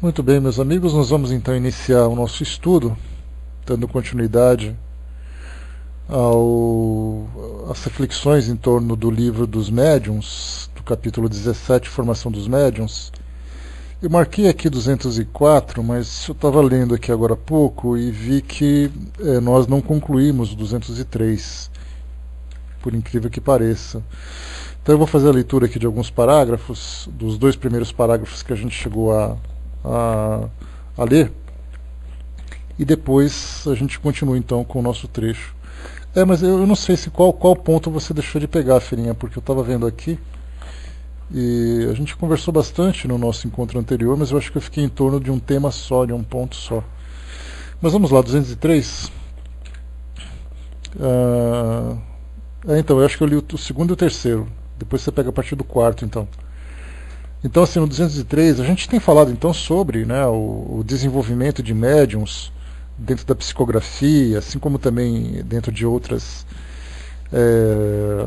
Muito bem, meus amigos, nós vamos então iniciar o nosso estudo, dando continuidade às reflexões em torno do livro dos médiuns, do capítulo 17, Formação dos Médiuns. Eu marquei aqui 204, mas eu estava lendo aqui agora há pouco e vi que nós não concluímos o 203, por incrível que pareça. Então eu vou fazer a leitura aqui de alguns parágrafos, dos dois primeiros parágrafos que a gente chegou a ler, e depois a gente continua então com o nosso trecho. Mas eu não sei se qual ponto você deixou de pegar, Ferinha, porque eu estava vendo aqui e a gente conversou bastante no nosso encontro anterior, mas eu acho que eu fiquei em torno de um tema só, de um ponto só. Mas vamos lá, 203. Então, eu acho que eu li o segundo e o terceiro. Depois você pega a partir do quarto, então. Então, assim, no 203, a gente tem falado então sobre, né, o desenvolvimento de médiums dentro da psicografia, assim como também dentro de outras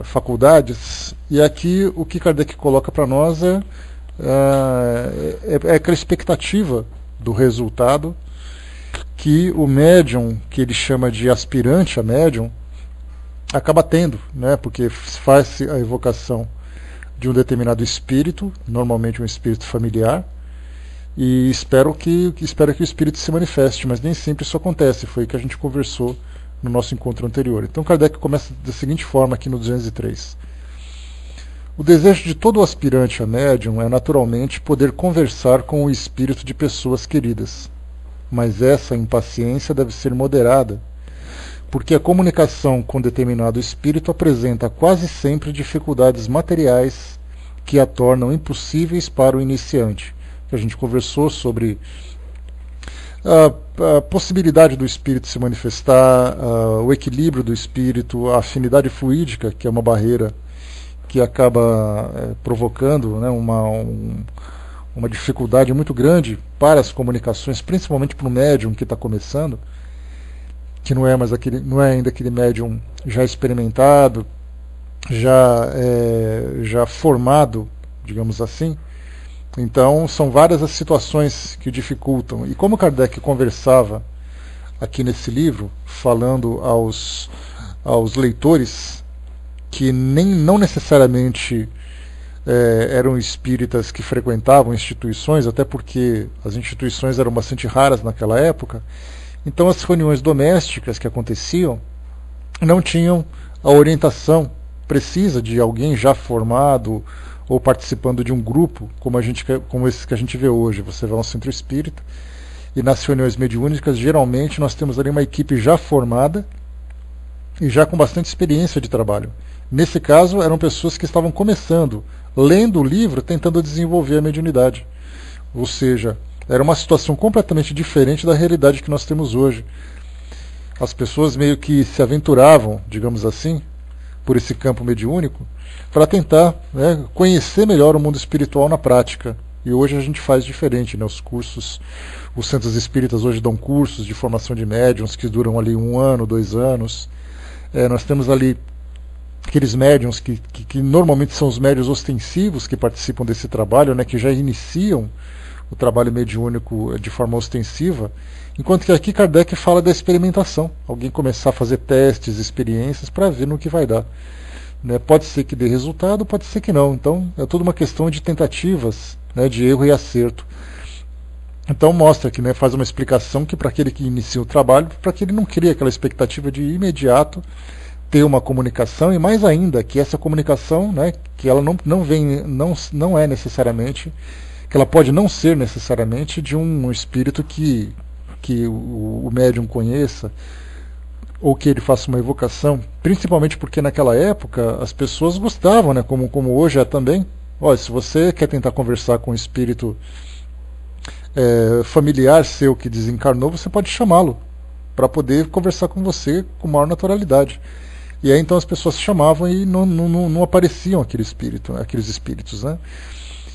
faculdades. E aqui o que Kardec coloca para nós é aquela expectativa do resultado que o médium, que ele chama de aspirante a médium, acaba tendo, né, porque faz a evocação de um determinado espírito, normalmente um espírito familiar, e espero que o espírito se manifeste, mas nem sempre isso acontece. Foi o que a gente conversou no nosso encontro anterior. Então Kardec começa da seguinte forma aqui no 203. O desejo de todo aspirante a médium é naturalmente poder conversar com o espírito de pessoas queridas, mas essa impaciência deve ser moderada, porque a comunicação com determinado espírito apresenta quase sempre dificuldades materiais que a tornam impossíveis para o iniciante. A gente conversou sobre a possibilidade do espírito se manifestar, o equilíbrio do espírito, a afinidade fluídica, que é uma barreira que acaba provocando, né, uma dificuldade muito grande para as comunicações, principalmente para o médium que está começando, que não é ainda aquele médium já experimentado, já formado, digamos assim. Então são várias as situações que dificultam. E como Kardec conversava aqui nesse livro, falando aos leitores que não necessariamente eram espíritas que frequentavam instituições, até porque as instituições eram bastante raras naquela época, então as reuniões domésticas que aconteciam não tinham a orientação precisa de alguém já formado ou participando de um grupo, como esse que a gente vê hoje. Você vai a um centro espírita e nas reuniões mediúnicas, geralmente nós temos ali uma equipe já formada e já com bastante experiência de trabalho. Nesse caso, eram pessoas que estavam começando, lendo o livro, tentando desenvolver a mediunidade. Ou seja, era uma situação completamente diferente da realidade que nós temos hoje. As pessoas meio que se aventuravam, digamos assim, por esse campo mediúnico, para tentar, né, conhecer melhor o mundo espiritual na prática. E hoje a gente faz diferente, né? Os centros espíritas hoje dão cursos de formação de médiuns que duram ali 1 ano, 2 anos. Nós temos ali aqueles médiuns que normalmente são os médiuns ostensivos que participam desse trabalho, né, que já iniciam o trabalho mediúnico de forma ostensiva, enquanto que aqui Kardec fala da experimentação, alguém começar a fazer testes, experiências para ver no que vai dar. Né? Pode ser que dê resultado, pode ser que não. Então é toda uma questão de tentativas, né, de erro e acerto. Então mostra que, né, faz uma explicação que para aquele que inicia o trabalho, para que ele não cria aquela expectativa de imediato ter uma comunicação, e mais ainda que essa comunicação, né, que ela não é necessariamente, que ela pode não ser necessariamente de um espírito que o médium conheça, ou que ele faça uma evocação, principalmente porque naquela época as pessoas gostavam, né, como hoje é também. Olha, se você quer tentar conversar com um espírito familiar seu que desencarnou, você pode chamá-lo para poder conversar com você com maior naturalidade. E aí então as pessoas chamavam e não apareciam aqueles espíritos, né?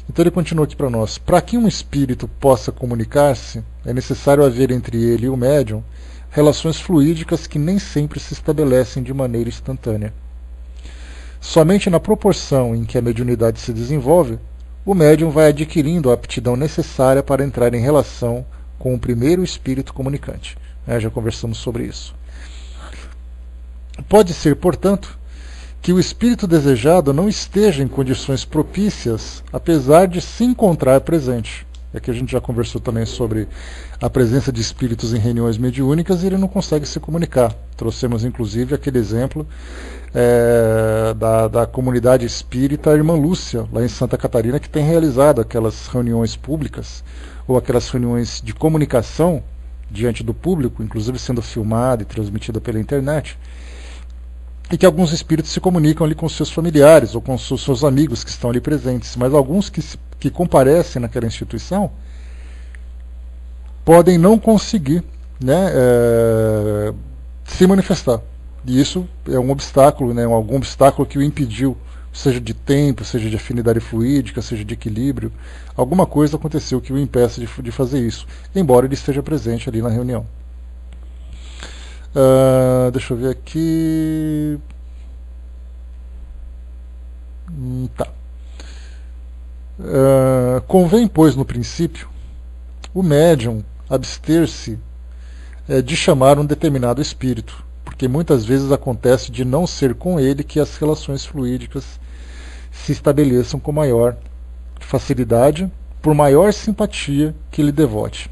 Então ele continua aqui para nós. Para que um espírito possa comunicar-se, é necessário haver entre ele e o médium relações fluídicas que nem sempre se estabelecem de maneira instantânea. Somente na proporção em que a mediunidade se desenvolve, o médium vai adquirindo a aptidão necessária para entrar em relação com o primeiro espírito comunicante. Já conversamos sobre isso. Pode ser, portanto, que o espírito desejado não esteja em condições propícias, apesar de se encontrar presente. Aqui a gente já conversou também sobre a presença de espíritos em reuniões mediúnicas e ele não consegue se comunicar. Trouxemos inclusive aquele exemplo da comunidade espírita Irmã Lúcia, lá em Santa Catarina, que tem realizado aquelas reuniões públicas ou aquelas reuniões de comunicação diante do público, inclusive sendo filmada e transmitida pela internet, e que alguns espíritos se comunicam ali com seus familiares ou com seus amigos que estão ali presentes, mas alguns que comparecem naquela instituição podem não conseguir, né, se manifestar. E isso é um obstáculo, né, algum obstáculo que o impediu, seja de tempo, seja de afinidade fluídica, seja de equilíbrio. Alguma coisa aconteceu que o impeça de fazer isso, embora ele esteja presente ali na reunião. Deixa eu ver aqui. Tá. Convém, pois, no princípio, o médium abster-se de chamar um determinado espírito, porque muitas vezes acontece de não ser com ele que as relações fluídicas se estabeleçam com maior facilidade, por maior simpatia que lhe devote.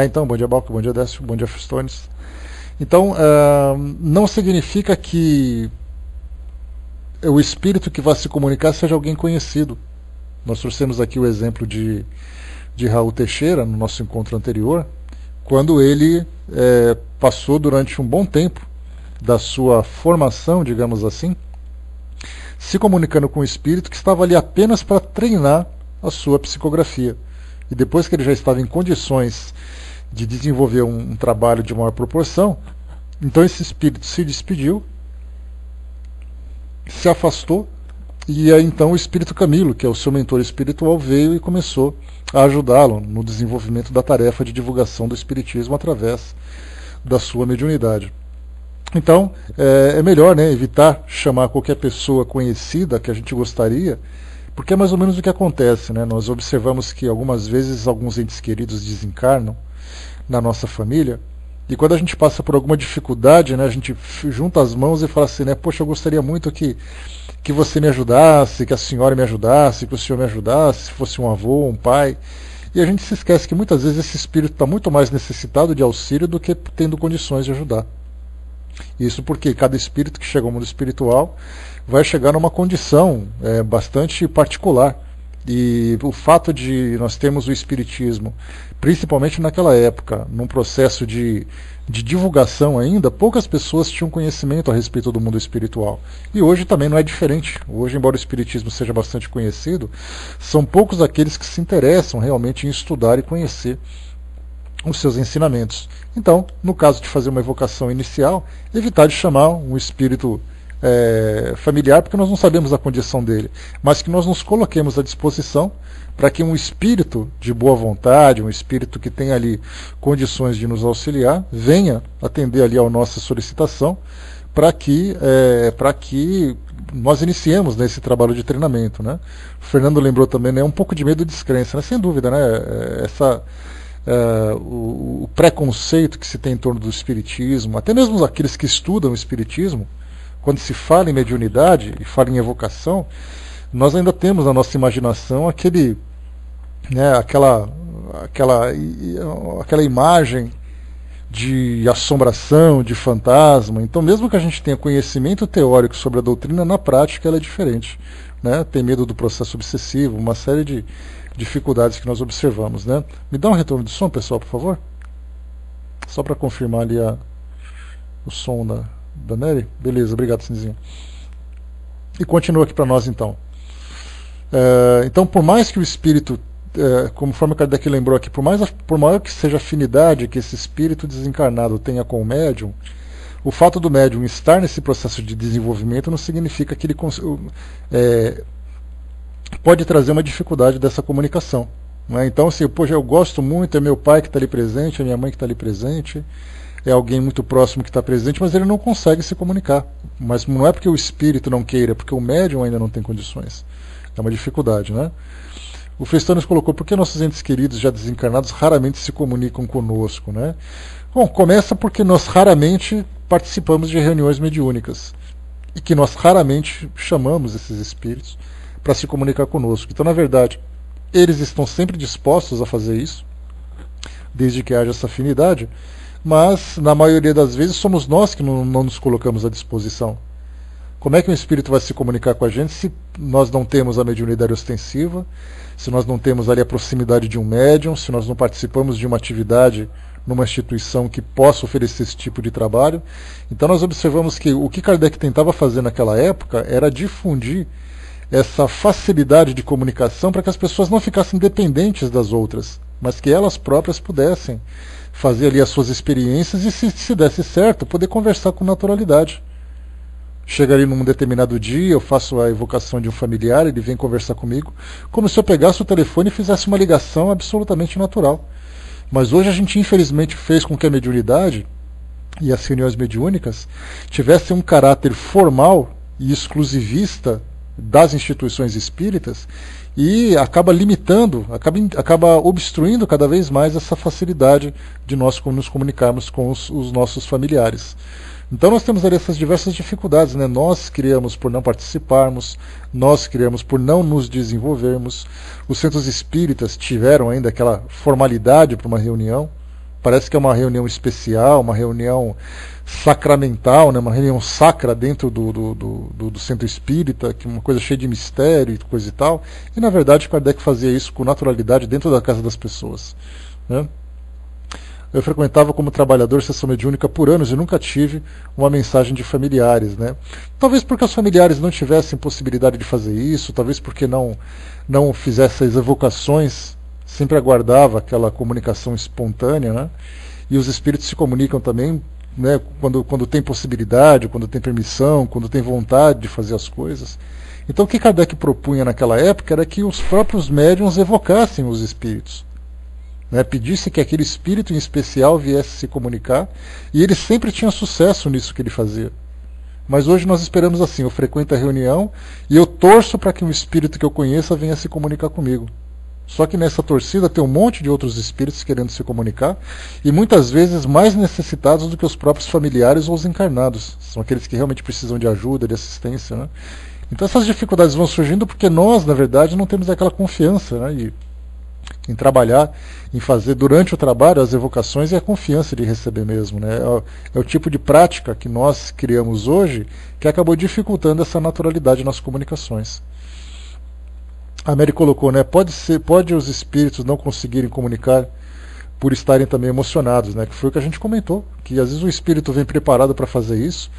Então, bom dia Balco, bom dia Décio, bom dia Festones. Então, não significa que o espírito que vai se comunicar seja alguém conhecido. Nós trouxemos aqui o exemplo de Raul Teixeira, no nosso encontro anterior, quando ele passou durante um bom tempo da sua formação, digamos assim, se comunicando com o espírito que estava ali apenas para treinar a sua psicografia. E depois que ele já estava em condições de desenvolver um trabalho de maior proporção, então esse espírito se despediu, se afastou, e aí então o espírito Camilo, que é o seu mentor espiritual, veio e começou a ajudá-lo no desenvolvimento da tarefa de divulgação do espiritismo através da sua mediunidade. Então, é melhor, né, evitar chamar qualquer pessoa conhecida que a gente gostaria, porque é mais ou menos o que acontece, né? Nós observamos que algumas vezes alguns entes queridos desencarnam na nossa família, e quando a gente passa por alguma dificuldade, né, a gente junta as mãos e fala assim, né, poxa, eu gostaria muito que você me ajudasse, que a senhora me ajudasse, que o senhor me ajudasse, se fosse um avô, um pai. E a gente se esquece que muitas vezes esse espírito está muito mais necessitado de auxílio do que tendo condições de ajudar. Isso porque cada espírito que chega ao mundo espiritual vai chegar numa condição bastante particular. E o fato de nós termos o espiritismo, principalmente naquela época, num processo de divulgação ainda, poucas pessoas tinham conhecimento a respeito do mundo espiritual. E hoje também não é diferente. Hoje, embora o espiritismo seja bastante conhecido, são poucos aqueles que se interessam realmente em estudar e conhecer os seus ensinamentos. Então, no caso de fazer uma evocação inicial, evitar de chamar um espírito familiar, porque nós não sabemos a condição dele, mas que nós nos coloquemos à disposição para que um espírito de boa vontade, um espírito que tem ali condições de nos auxiliar, venha atender ali a nossa solicitação para que nós iniciemos nesse trabalho de treinamento, né? O Fernando lembrou também, né, um pouco de medo e descrença, né? Sem dúvida, né? O preconceito que se tem em torno do espiritismo, até mesmo aqueles que estudam o espiritismo, quando se fala em mediunidade e fala em evocação, nós ainda temos na nossa imaginação aquela imagem de assombração, de fantasma. Então, mesmo que a gente tenha conhecimento teórico sobre a doutrina, na prática ela é diferente, né? Tem medo do processo obsessivo, uma série de dificuldades que nós observamos, né? Me dá um retorno de som, pessoal, por favor? Só para confirmar ali o som da Nery? Beleza, obrigado, Cinzinho. E continua aqui para nós, então. Então, por mais que o espírito, conforme Kardec lembrou aqui, por maior que seja a afinidade que esse espírito desencarnado tenha com o médium, o fato do médium estar nesse processo de desenvolvimento não significa que ele pode trazer uma dificuldade dessa comunicação. Né? Então, assim, eu gosto muito, é meu pai que está ali presente, é minha mãe que está ali presente, é alguém muito próximo que está presente, mas ele não consegue se comunicar. Mas não é porque o espírito não queira, é porque o médium ainda não tem condições. É uma dificuldade, né? O Festones colocou: por que nossos entes queridos já desencarnados raramente se comunicam conosco, né? Bom, começa porque nós raramente participamos de reuniões mediúnicas e que nós raramente chamamos esses espíritos para se comunicar conosco. Então, na verdade, eles estão sempre dispostos a fazer isso, desde que haja essa afinidade, mas na maioria das vezes somos nós que não nos colocamos à disposição. Como é que um espírito vai se comunicar com a gente se nós não temos a mediunidade ostensiva, se nós não temos ali a proximidade de um médium, se nós não participamos de uma atividade numa instituição que possa oferecer esse tipo de trabalho? Então nós observamos que o que Kardec tentava fazer naquela época era difundir essa facilidade de comunicação para que as pessoas não ficassem dependentes das outras, mas que elas próprias pudessem fazer ali as suas experiências e, se desse certo, poder conversar com naturalidade. Chega ali num determinado dia, eu faço a evocação de um familiar, ele vem conversar comigo, como se eu pegasse o telefone e fizesse uma ligação absolutamente natural. Mas hoje a gente infelizmente fez com que a mediunidade e as reuniões mediúnicas tivessem um caráter formal e exclusivista das instituições espíritas e acaba limitando, acaba obstruindo cada vez mais essa facilidade de nós nos comunicarmos com os nossos familiares. Então nós temos ali essas diversas dificuldades, né? Nós criamos por não participarmos, nós criamos por não nos desenvolvermos. Os centros espíritas tiveram ainda aquela formalidade para uma reunião. Parece que é uma reunião especial, uma reunião sacramental, né? Uma reunião sacra dentro do centro espírita, que é uma coisa cheia de mistério e coisa e tal. E na verdade Kardec fazia isso com naturalidade dentro da casa das pessoas, né? Eu frequentava como trabalhador sessão mediúnica por anos e nunca tive uma mensagem de familiares, né? Talvez porque os familiares não tivessem possibilidade de fazer isso, talvez porque não fizessem as evocações, sempre aguardava aquela comunicação espontânea, né? E os espíritos se comunicam também, né, quando tem possibilidade, quando tem permissão, quando tem vontade de fazer as coisas. Então o que Kardec propunha naquela época era que os próprios médiuns evocassem os espíritos. Pedisse que aquele espírito em especial viesse se comunicar, e ele sempre tinha sucesso nisso que ele fazia. Mas hoje nós esperamos assim: eu frequento a reunião e eu torço para que um espírito que eu conheça venha se comunicar comigo. Só que nessa torcida tem um monte de outros espíritos querendo se comunicar, e muitas vezes mais necessitados do que os próprios familiares ou os encarnados. São aqueles que realmente precisam de ajuda, de assistência, né? Então essas dificuldades vão surgindo porque nós, na verdade, não temos aquela confiança, né, em trabalhar, em fazer durante o trabalho as evocações e a confiança de receber mesmo, né? É o tipo de prática que nós criamos hoje que acabou dificultando essa naturalidade nas comunicações. A Mary colocou, né? Pode os espíritos não conseguirem comunicar por estarem também emocionados, né? Que foi o que a gente comentou, que às vezes o espírito vem preparado para fazer isso,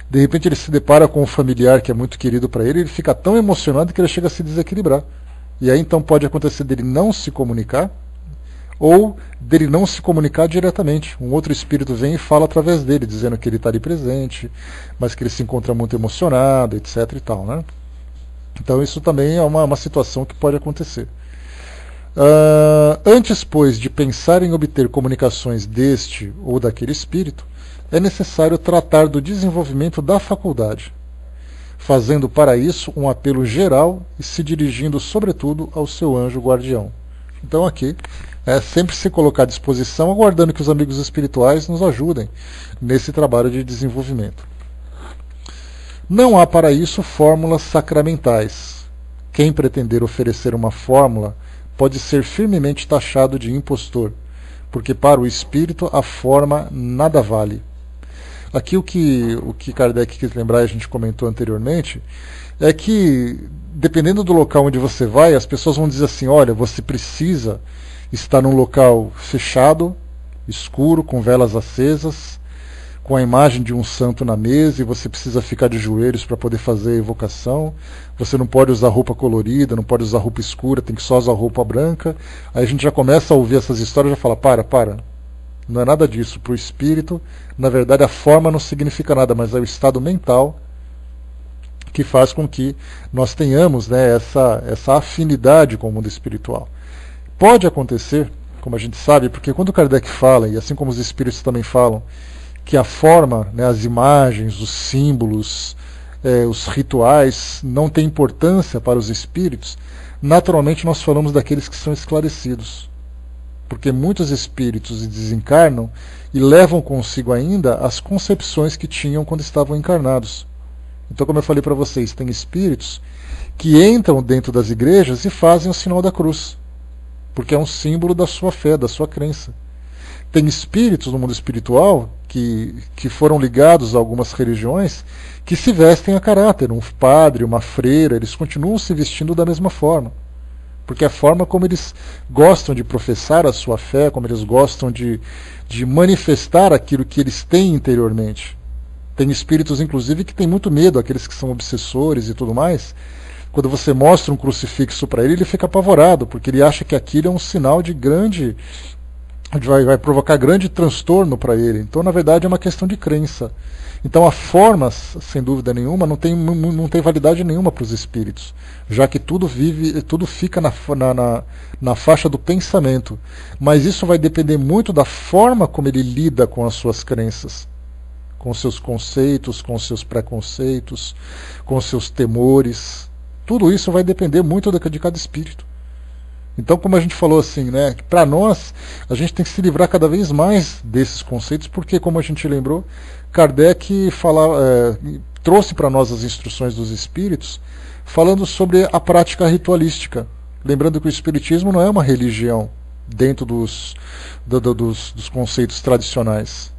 de repente ele se depara com um familiar que é muito querido para ele, ele fica tão emocionado que ele chega a se desequilibrar. E aí então pode acontecer dele não se comunicar, ou dele não se comunicar diretamente. Um outro espírito vem e fala através dele, dizendo que ele está ali presente, mas que ele se encontra muito emocionado, etc. e tal, né? Então isso também é uma situação que pode acontecer. Antes, pois, de pensar em obter comunicações deste ou daquele espírito, é necessário tratar do desenvolvimento da faculdade, fazendo para isso um apelo geral e se dirigindo sobretudo ao seu anjo guardião. Então aqui é sempre se colocar à disposição, aguardando que os amigos espirituais nos ajudem nesse trabalho de desenvolvimento. Não há para isso fórmulas sacramentais. Quem pretender oferecer uma fórmula pode ser firmemente taxado de impostor, porque para o espírito a forma nada vale. Aqui o que Kardec quis lembrar, e a gente comentou anteriormente, é que dependendo do local onde você vai, as pessoas vão dizer assim: olha, você precisa estar num local fechado, escuro, com velas acesas, com a imagem de um santo na mesa, e você precisa ficar de joelhos para poder fazer a evocação. Você não pode usar roupa colorida, não pode usar roupa escura, tem que só usar roupa branca. Aí a gente já começa a ouvir essas histórias e já fala: para. Não é nada disso. Para o espírito, na verdade, a forma não significa nada, mas é o estado mental que faz com que nós tenhamos, né, essa afinidade com o mundo espiritual. Pode acontecer, como a gente sabe, porque quando Kardec fala, e assim como os espíritos também falam, que a forma, né, as imagens, os símbolos, os rituais não têm importância para os espíritos, naturalmente nós falamos daqueles que são esclarecidos. Porque muitos espíritos desencarnam e levam consigo ainda as concepções que tinham quando estavam encarnados. Então, como eu falei para vocês, tem espíritos que entram dentro das igrejas e fazem o sinal da cruz, porque é um símbolo da sua fé, da sua crença. Tem espíritos no mundo espiritual que foram ligados a algumas religiões que se vestem a caráter. Um padre, uma freira, eles continuam se vestindo da mesma forma. Porque a forma como eles gostam de professar a sua fé, como eles gostam de manifestar aquilo que eles têm interiormente. Tem espíritos, inclusive, que têm muito medo, aqueles que são obsessores e tudo mais. Quando você mostra um crucifixo para ele, ele fica apavorado, porque ele acha que aquilo é um sinal de grande... vai provocar grande transtorno para ele. Então, na verdade, é uma questão de crença. Então, a forma, sem dúvida nenhuma, não tem validade nenhuma para os espíritos, já que tudo fica na faixa do pensamento. Mas isso vai depender muito da forma como ele lida com as suas crenças, com os seus conceitos, com os seus preconceitos, com os seus temores. Tudo isso vai depender muito de cada espírito. Então, como a gente falou assim, né, para nós, a gente tem que se livrar cada vez mais desses conceitos, porque, como a gente lembrou, Kardec trouxe para nós as instruções dos espíritos, falando sobre a prática ritualística. Lembrando que o espiritismo não é uma religião dentro dos conceitos tradicionais.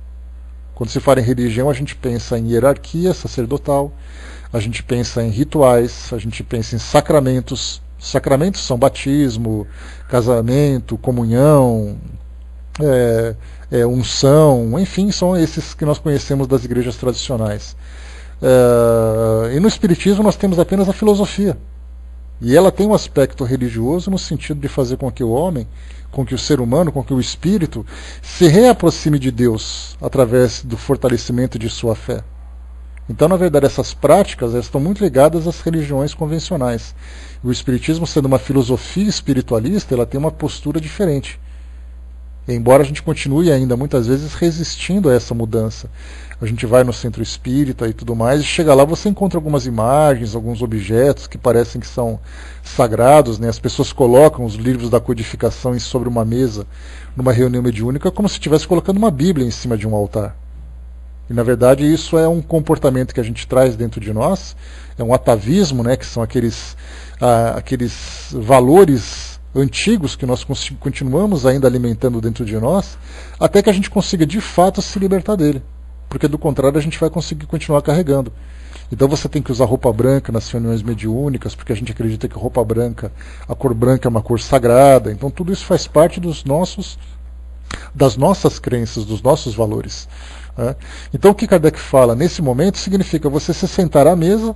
Quando se fala em religião, a gente pensa em hierarquia sacerdotal, a gente pensa em rituais, a gente pensa em sacramentos. Sacramentos são batismo, casamento, comunhão, unção, enfim, são esses que nós conhecemos das igrejas tradicionais. E no Espiritismo nós temos apenas a filosofia. E ela tem um aspecto religioso no sentido de fazer com que o homem, com que o ser humano, com que o espírito se reaproxime de Deus através do fortalecimento de sua fé. Então, na verdade, essas práticas estão muito ligadas às religiões convencionais. O Espiritismo, sendo uma filosofia espiritualista, ela tem uma postura diferente. Embora a gente continue ainda, muitas vezes, resistindo a essa mudança. A gente vai no centro espírita e tudo mais, e chega lá, você encontra algumas imagens, alguns objetos que parecem que são sagrados, né? As pessoas colocam os livros da codificação sobre uma mesa, numa reunião mediúnica, como se estivesse colocando uma Bíblia em cima de um altar. E, na verdade, isso é um comportamento que a gente traz dentro de nós, é um atavismo, né, que são aqueles valores antigos que nós continuamos ainda alimentando dentro de nós, até que a gente consiga, de fato, se libertar dele. Porque, do contrário, a gente vai conseguir continuar carregando. Então você tem que usar roupa branca nas reuniões mediúnicas, porque a gente acredita que roupa branca, a cor branca é uma cor sagrada. Então tudo isso faz parte das nossas crenças, dos nossos valores. Então o que Kardec fala nesse momento significa você se sentar à mesa,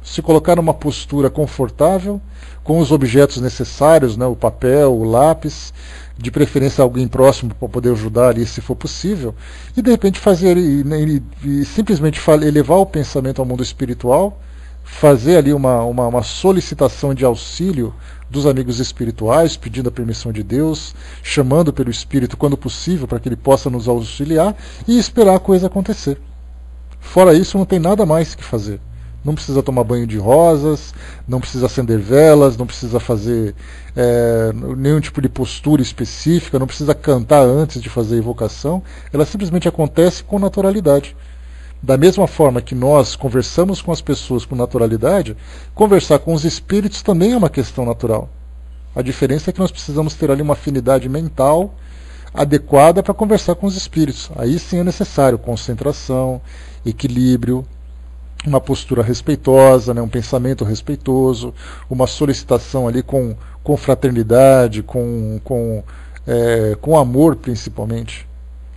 se colocar numa postura confortável, com os objetos necessários, né, o papel, o lápis, de preferência alguém próximo para poder ajudar ali se for possível, e de repente fazer e simplesmente elevar o pensamento ao mundo espiritual, fazer ali uma solicitação de auxílio dos amigos espirituais, pedindo a permissão de Deus, chamando pelo Espírito quando possível para que ele possa nos auxiliar e esperar a coisa acontecer. Fora isso, não tem nada mais que fazer. Não precisa tomar banho de rosas, não precisa acender velas, não precisa fazer nenhum tipo de postura específica, não precisa cantar antes de fazer a evocação. Ela simplesmente acontece com naturalidade. Da mesma forma que nós conversamos com as pessoas com naturalidade, conversar com os espíritos também é uma questão natural. A diferença é que nós precisamos ter ali uma afinidade mental adequada para conversar com os espíritos. Aí sim é necessário concentração, equilíbrio, uma postura respeitosa, né, um pensamento respeitoso, uma solicitação ali com fraternidade, com amor principalmente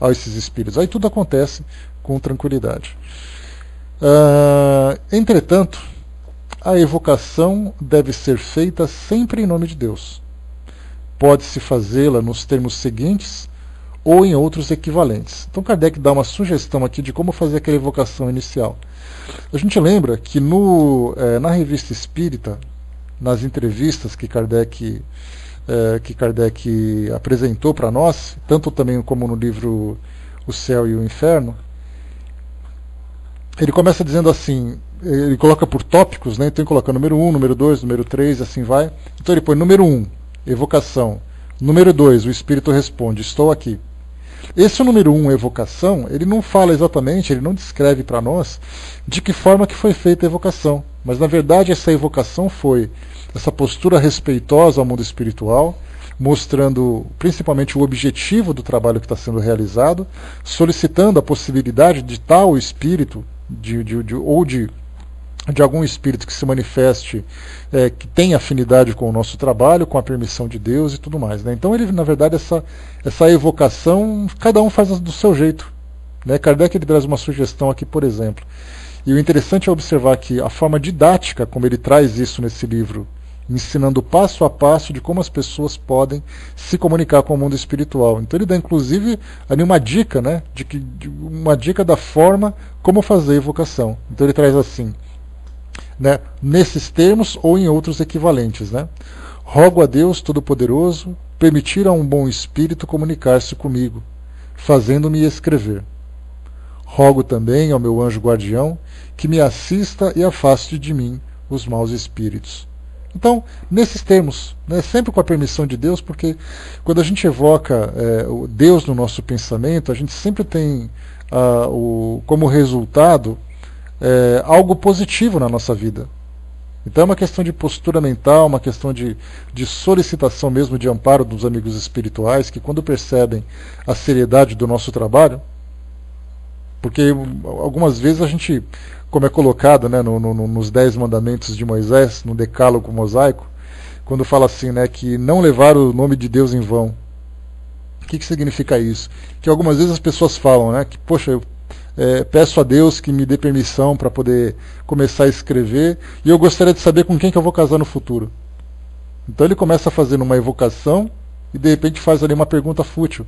a esses espíritos. Aí tudo acontece com tranquilidade. Entretanto, a evocação deve ser feita sempre em nome de Deus. Pode-se fazê-la nos termos seguintes ou em outros equivalentes. Então Kardec dá uma sugestão aqui de como fazer aquela evocação inicial. A gente lembra que na Revista Espírita, nas entrevistas que Kardec apresentou para nós, tanto também como no livro O Céu e o Inferno, ele começa dizendo assim: ele coloca por tópicos, né? Então ele coloca número 1, número 2, número 3, assim vai. Então ele põe número 1, evocação. Número 2, o espírito responde, estou aqui. Esse número 1, evocação, ele não fala exatamente, ele não descreve para nós de que forma que foi feita a evocação. Mas na verdade essa evocação foi essa postura respeitosa ao mundo espiritual, mostrando principalmente o objetivo do trabalho que está sendo realizado, solicitando a possibilidade de tal espírito, ou de algum espírito que se manifeste, que tenha afinidade com o nosso trabalho, com a permissão de Deus e tudo mais. Né? Então, ele, na verdade, essa evocação, cada um faz do seu jeito. Né? Kardec ele traz uma sugestão aqui, por exemplo. E o interessante é observar que a forma didática, como ele traz isso nesse livro, ensinando passo a passo de como as pessoas podem se comunicar com o mundo espiritual. Então ele dá inclusive ali uma dica, né, uma dica da forma como fazer a evocação. Então ele traz assim, né, nesses termos ou em outros equivalentes, né? Rogo a Deus Todo-Poderoso permitir a um bom espírito comunicar-se comigo, fazendo-me escrever. Rogo também ao meu anjo guardião que me assista e afaste de mim os maus espíritos. Então, nesses termos, né, sempre com a permissão de Deus, porque quando a gente evoca o Deus no nosso pensamento, a gente sempre tem como resultado algo positivo na nossa vida. Então é uma questão de postura mental, uma questão de solicitação mesmo de amparo dos amigos espirituais, que quando percebem a seriedade do nosso trabalho, porque algumas vezes a gente, como é colocado, né, nos 10 mandamentos de Moisés, no decálogo mosaico, quando fala assim, né, que não levar o nome de Deus em vão. O que significa isso? Que algumas vezes as pessoas falam, né, que, poxa, eu peço a Deus que me dê permissão para poder começar a escrever, e eu gostaria de saber com quem que eu vou casar no futuro. Então ele começa fazendo uma evocação e de repente faz ali uma pergunta fútil.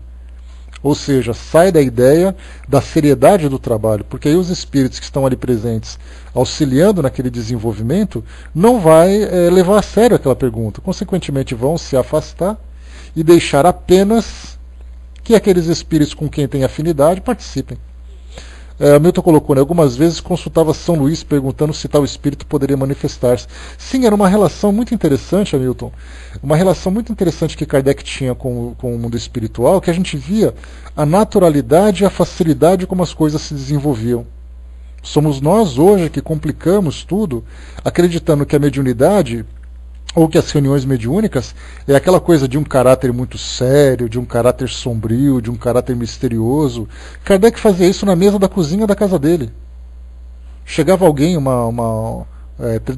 Ou seja, sai da ideia da seriedade do trabalho, porque aí os espíritos que estão ali presentes, auxiliando naquele desenvolvimento, não vai levar a sério aquela pergunta. Consequentemente, vão se afastar e deixar apenas que aqueles espíritos com quem tem afinidade participem. Milton colocou, né, algumas vezes consultava São Luís perguntando se tal espírito poderia manifestar-se. Sim, era uma relação muito interessante, Hamilton. Uma relação muito interessante que Kardec tinha com o mundo espiritual, que a gente via a naturalidade e a facilidade como as coisas se desenvolviam. Somos nós hoje que complicamos tudo, acreditando que a mediunidade, ou que as reuniões mediúnicas, é aquela coisa de um caráter muito sério, de um caráter sombrio, de um caráter misterioso. Kardec fazia isso na mesa da cozinha da casa dele. Chegava alguém,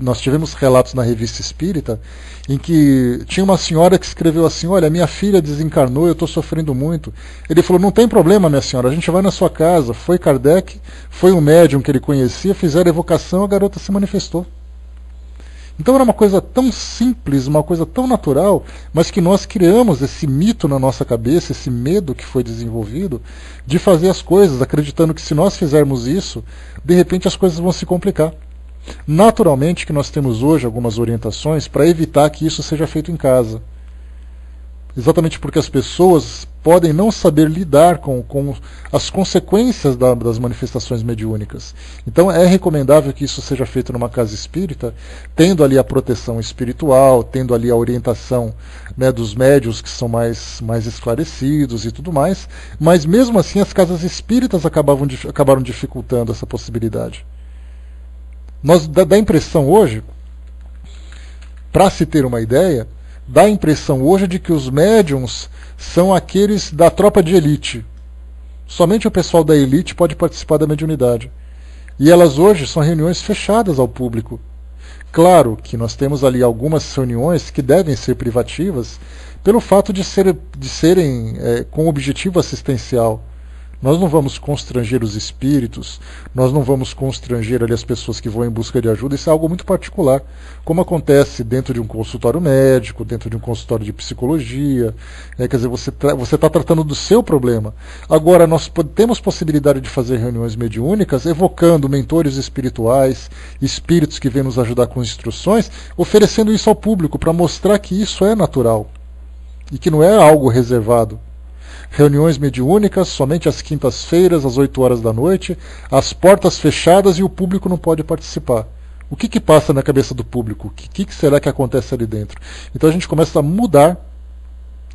nós tivemos relatos na Revista Espírita, em que tinha uma senhora que escreveu assim, olha, minha filha desencarnou, eu estou sofrendo muito. Ele falou, não tem problema, minha senhora, a gente vai na sua casa. Foi Kardec, foi um médium que ele conhecia, fizeram a evocação, a garota se manifestou. Então era uma coisa tão simples, uma coisa tão natural, mas que nós criamos esse mito na nossa cabeça, esse medo que foi desenvolvido de fazer as coisas, acreditando que se nós fizermos isso, de repente as coisas vão se complicar. Naturalmente que nós temos hoje algumas orientações para evitar que isso seja feito em casa. Exatamente porque as pessoas podem não saber lidar com as consequências das manifestações mediúnicas. Então é recomendável que isso seja feito numa casa espírita, tendo ali a proteção espiritual, tendo ali a orientação, né, dos médiuns que são mais esclarecidos e tudo mais, mas mesmo assim as casas espíritas acabaram dificultando essa possibilidade. Dá a impressão hoje, para se ter uma ideia, dá a impressão hoje de que os médiums são aqueles da tropa de elite. Somente o pessoal da elite pode participar da mediunidade. E elas hoje são reuniões fechadas ao público. Claro que nós temos ali algumas reuniões que devem ser privativas pelo fato de serem com objetivo assistencial. Nós não vamos constranger os espíritos, nós não vamos constranger ali as pessoas que vão em busca de ajuda, isso é algo muito particular, como acontece dentro de um consultório médico, dentro de um consultório de psicologia, quer dizer, você está tratando do seu problema. Agora, nós temos possibilidade de fazer reuniões mediúnicas, evocando mentores espirituais, espíritos que vêm nos ajudar com instruções, oferecendo isso ao público, para mostrar que isso é natural, e que não é algo reservado. reuniões mediúnicas somente às quintas-feiras, às 8 horas da noite, as portas fechadas e o público não pode participar. O que passa na cabeça do público? O que será que acontece ali dentro? Então a gente começa a mudar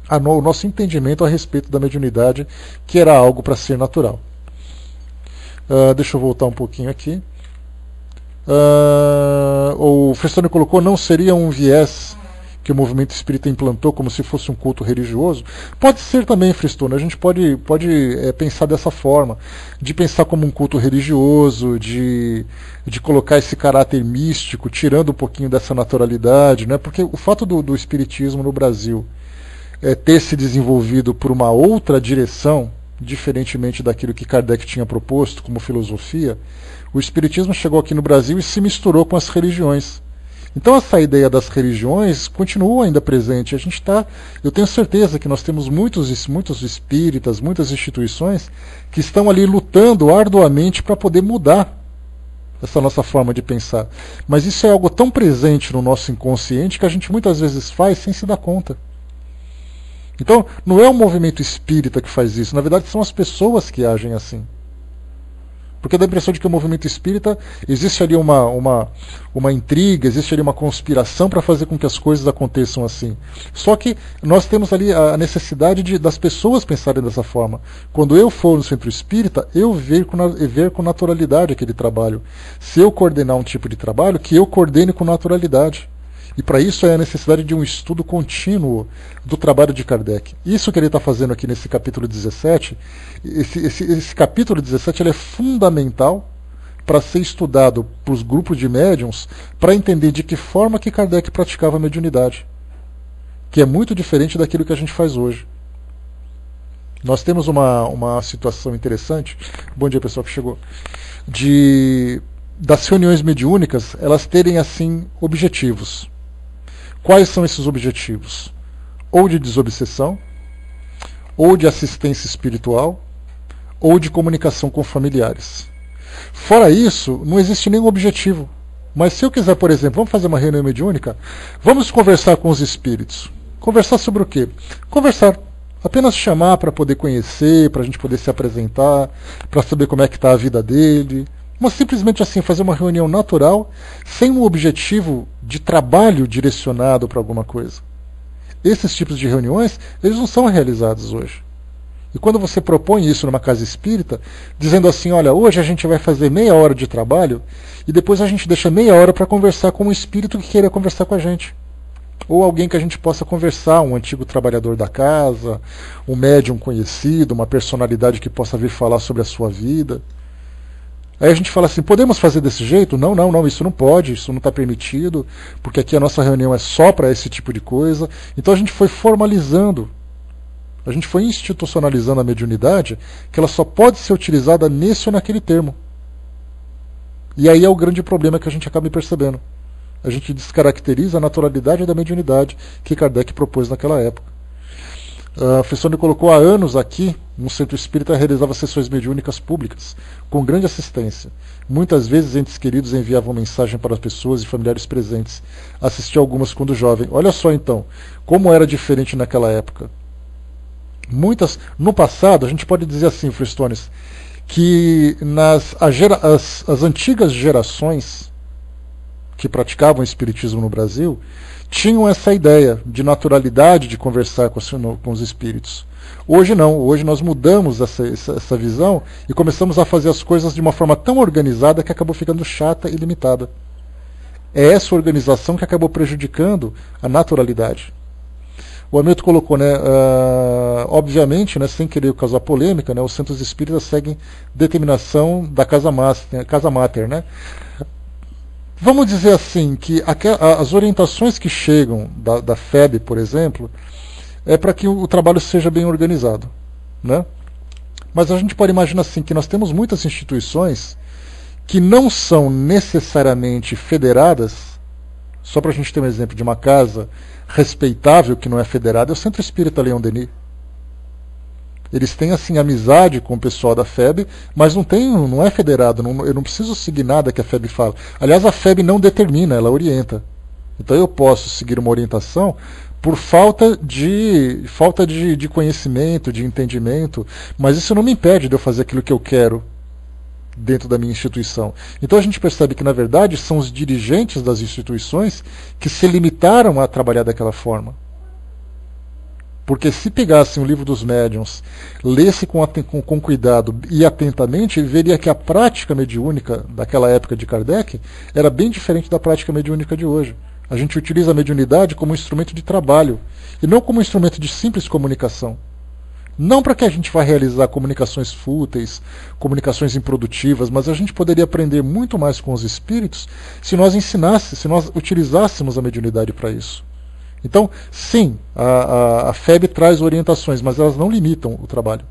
o nosso entendimento a respeito da mediunidade, que era algo para ser natural. Deixa eu voltar um pouquinho aqui. O Frestone colocou, não seria um viés que o movimento espírita implantou como se fosse um culto religioso? Pode ser também, Frestone. A gente pode pensar dessa forma, de pensar como um culto religioso, de colocar esse caráter místico, tirando um pouquinho dessa naturalidade, né? Porque o fato do espiritismo no Brasil ter se desenvolvido por uma outra direção, diferentemente daquilo que Kardec tinha proposto como filosofia, o espiritismo chegou aqui no Brasil e se misturou com as religiões. Então essa ideia das religiões continua ainda presente. Eu tenho certeza que nós temos muitos espíritas, muitas instituições que estão ali lutando arduamente para poder mudar essa nossa forma de pensar. Mas isso é algo tão presente no nosso inconsciente que a gente muitas vezes faz sem se dar conta. Então, não é o movimento espírita que faz isso, na verdade são as pessoas que agem assim. Porque dá a impressão de que o movimento espírita existe ali uma intriga, existe ali uma conspiração para fazer com que as coisas aconteçam assim. Só que nós temos ali a necessidade das pessoas pensarem dessa forma. Quando eu for no centro espírita, eu ver com naturalidade aquele trabalho. Se eu coordenar um tipo de trabalho, que eu coordene com naturalidade. E para isso é a necessidade de um estudo contínuo do trabalho de Kardec. Isso que ele está fazendo aqui nesse capítulo 17, esse capítulo 17 ele é fundamental para ser estudado por os grupos de médiuns, para entender de que forma que Kardec praticava a mediunidade, que é muito diferente daquilo que a gente faz hoje. Nós temos uma situação interessante, bom dia pessoal que chegou, das reuniões mediúnicas, elas terem assim objetivos. Quais são esses objetivos? Ou de desobsessão, ou de assistência espiritual, ou de comunicação com familiares. Fora isso, não existe nenhum objetivo. Mas se eu quiser, por exemplo, vamos fazer uma reunião mediúnica, vamos conversar com os espíritos. Conversar sobre o quê? Conversar. Apenas chamar para poder conhecer, para a gente poder se apresentar, para saber como é que está a vida dele. Mas simplesmente assim, fazer uma reunião natural, sem um objetivo de trabalho direcionado para alguma coisa. Esses tipos de reuniões, eles não são realizados hoje. E quando você propõe isso numa casa espírita, dizendo assim, olha, hoje a gente vai fazer meia hora de trabalho, e depois a gente deixa meia hora para conversar com um espírito que queira conversar com a gente. Ou alguém que a gente possa conversar, um antigo trabalhador da casa, um médium conhecido, uma personalidade que possa vir falar sobre a sua vida. Aí a gente fala assim, podemos fazer desse jeito? Não, isso não pode, isso não está permitido, porque aqui a nossa reunião é só para esse tipo de coisa. Então a gente foi formalizando, a gente foi institucionalizando a mediunidade, que ela só pode ser utilizada nesse ou naquele termo. E aí é o grande problema que a gente acaba percebendo. A gente descaracteriza a naturalidade da mediunidade que Kardec propôs naquela época. A Frestone colocou há anos aqui, no centro espírita, realizava sessões mediúnicas públicas, com grande assistência. Muitas vezes entes queridos enviavam mensagem para as pessoas e familiares presentes. Assisti algumas quando jovem. Olha só então, como era diferente naquela época. No passado, a gente pode dizer assim, Frestones, que as antigas gerações que praticavam o espiritismo no Brasil tinham essa ideia de naturalidade de conversar com os espíritos. Hoje não, hoje nós mudamos essa visão e começamos a fazer as coisas de uma forma tão organizada que acabou ficando chata e limitada. É essa organização que acabou prejudicando a naturalidade. O Hamilton colocou, obviamente, sem querer causar polêmica, os centros espíritas seguem determinação da Casa Máter, Vamos dizer assim, que as orientações que chegam da FEB, por exemplo, é para que o trabalho seja bem organizado. Mas a gente pode imaginar assim, que nós temos muitas instituições que não são necessariamente federadas. Só para a gente ter um exemplo de uma casa respeitável que não é federada, é o Centro Espírita Leão Denis. Eles têm assim amizade com o pessoal da FEB, mas não é federado, eu não preciso seguir nada que a FEB fala. Aliás, a FEB não determina, ela orienta. Então eu posso seguir uma orientação por falta de conhecimento, de entendimento, mas isso não me impede de eu fazer aquilo que eu quero dentro da minha instituição. Então a gente percebe que, na verdade, são os dirigentes das instituições que se limitaram a trabalhar daquela forma. Porque se pegassem o livro dos médiuns, lesse com cuidado e atentamente, veria que a prática mediúnica daquela época de Kardec era bem diferente da prática mediúnica de hoje. A gente utiliza a mediunidade como instrumento de trabalho e não como instrumento de simples comunicação. Não para que a gente vá realizar comunicações fúteis, comunicações improdutivas, mas a gente poderia aprender muito mais com os espíritos se nós utilizássemos a mediunidade para isso. Então, sim, a FEB traz orientações, mas elas não limitam o trabalho.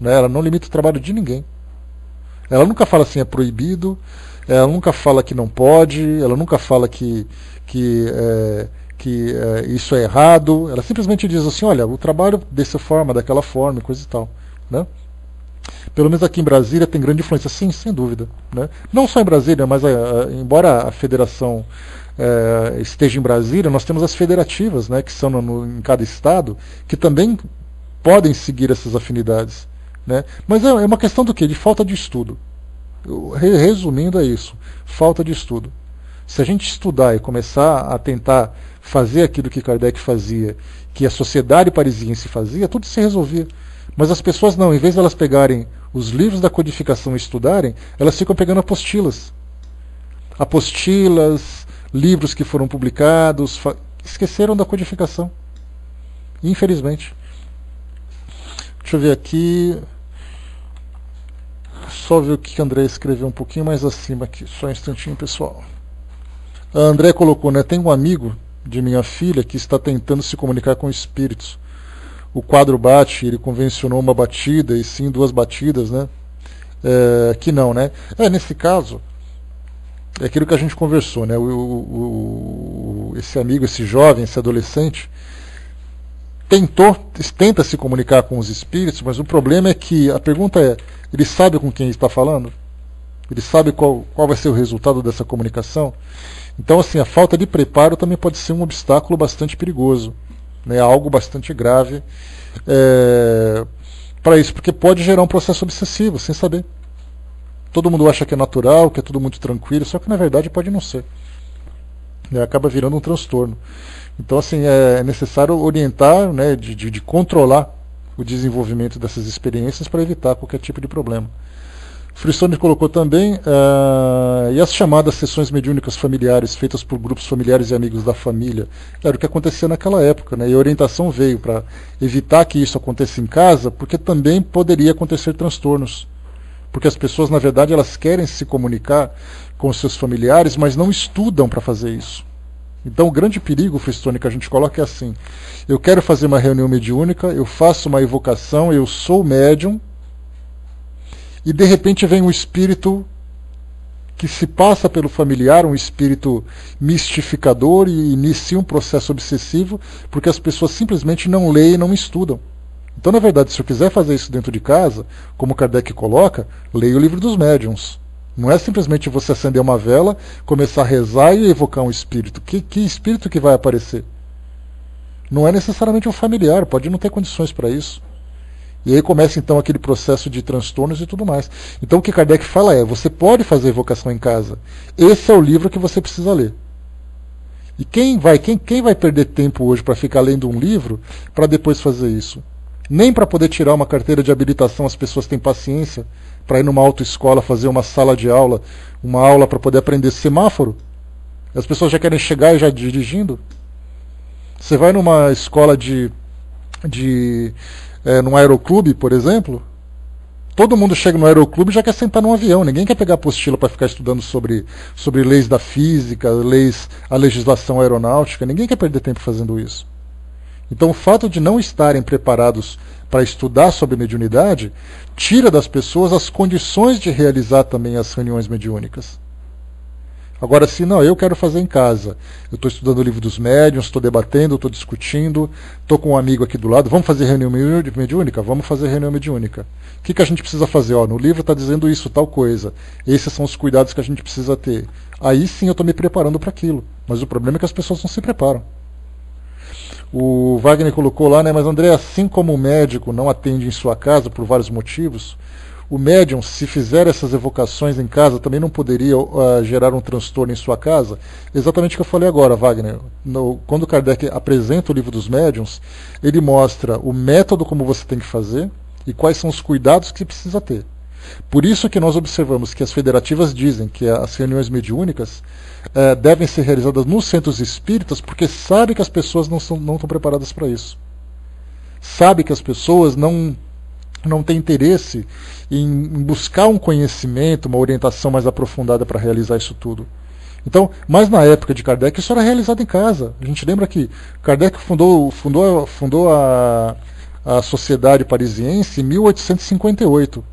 Né? Ela não limita o trabalho de ninguém. Ela nunca fala assim, é proibido, ela nunca fala que não pode, ela nunca fala que isso é errado. Ela simplesmente diz assim, olha, o trabalho dessa forma, daquela forma, coisa e tal. Né? Pelo menos aqui em Brasília tem grande influência, sim, sem dúvida. Né? Não só em Brasília, mas embora a federação esteja em Brasília, nós temos as federativas, né, que são em cada estado, que também podem seguir essas afinidades. Né? Mas é uma questão do quê? De falta de estudo. Resumindo, é isso. Falta de estudo. Se a gente estudar e começar a tentar fazer aquilo que Kardec fazia, que a sociedade parisiense fazia, tudo se resolvia. Mas as pessoas não, em vez de elas pegarem os livros da codificação e estudarem, elas ficam pegando apostilas. Livros que foram publicados, esqueceram da codificação. Infelizmente. Deixa eu ver aqui. Só ver o que a André escreveu um pouquinho mais acima aqui. Só um instantinho, pessoal. A André colocou, né? Tem um amigo de minha filha que está tentando se comunicar com espíritos. O quadro bate, ele convencionou uma batida, e sim 2 batidas, né? Que não, né? Nesse caso, é aquilo que a gente conversou, né? Esse amigo, esse jovem, esse adolescente, tenta se comunicar com os espíritos, mas o problema é que a pergunta é, ele sabe com quem está falando? Ele sabe qual vai ser o resultado dessa comunicação? Então, assim, a falta de preparo também pode ser um obstáculo bastante perigoso, né? Algo bastante grave para isso, porque pode gerar um processo obsessivo, sem saber. Todo mundo acha que é natural, que é tudo muito tranquilo, só que na verdade pode não ser. Acaba virando um transtorno. Então, assim, é necessário orientar, né, de controlar o desenvolvimento dessas experiências para evitar qualquer tipo de problema. Frissone colocou também, e as chamadas sessões mediúnicas familiares feitas por grupos familiares e amigos da família, era o que acontecia naquela época, né? E a orientação veio para evitar que isso aconteça em casa, porque também poderia acontecer transtornos. Porque as pessoas, na verdade, elas querem se comunicar com os seus familiares, mas não estudam para fazer isso. Então o grande perigo, Fristone, que a gente coloca é assim, eu quero fazer uma reunião mediúnica, eu faço uma evocação, eu sou médium, e de repente vem um espírito que se passa pelo familiar, um espírito mistificador, e inicia um processo obsessivo, porque as pessoas simplesmente não leem e não estudam. Então, na verdade, se eu quiser fazer isso dentro de casa, como Kardec coloca, leia o livro dos médiuns. Não é simplesmente você acender uma vela, começar a rezar e evocar um espírito. Que espírito que vai aparecer? Não é necessariamente um familiar, pode não ter condições para isso. E aí começa então aquele processo de transtornos e tudo mais. Então o que Kardec fala é, você pode fazer evocação em casa. Esse é o livro que você precisa ler. E quem vai perder tempo hoje para ficar lendo um livro para depois fazer isso? Nem para poder tirar uma carteira de habilitação as pessoas têm paciência para ir numa autoescola fazer uma sala de aula, uma aula para poder aprender semáforo. As pessoas já querem chegar e já dirigindo. Você vai numa escola num aeroclube, por exemplo, todo mundo chega no aeroclube e já quer sentar num avião. Ninguém quer pegar apostila para ficar estudando sobre leis da física, a legislação aeronáutica. Ninguém quer perder tempo fazendo isso. Então o fato de não estarem preparados para estudar sobre mediunidade tira das pessoas as condições de realizar também as reuniões mediúnicas. Agora, se não, eu quero fazer em casa. Eu estou estudando o livro dos médiuns, estou debatendo, estou discutindo, estou com um amigo aqui do lado, vamos fazer reunião mediúnica? Vamos fazer reunião mediúnica. O que a gente precisa fazer? No livro está dizendo isso, tal coisa. Esses são os cuidados que a gente precisa ter. Aí sim eu estou me preparando para aquilo. Mas o problema é que as pessoas não se preparam. O Wagner colocou lá, né, mas André, assim como o médico não atende em sua casa por vários motivos, o médium, se fizer essas evocações em casa, também não poderia gerar um transtorno em sua casa? Exatamente o que eu falei agora, Wagner. Quando Kardec apresenta o livro dos médiuns, ele mostra o método como você tem que fazer e quais são os cuidados que precisa ter. Por isso que nós observamos que as federativas dizem que as reuniões mediúnicas devem ser realizadas nos centros espíritas, porque sabe que as pessoas não estão preparadas para isso. Sabe que as pessoas não têm interesse em buscar um conhecimento, uma orientação mais aprofundada para realizar isso tudo. Então, mas na época de Kardec, isso era realizado em casa. A gente lembra que Kardec fundou a Sociedade Parisiense em 1858.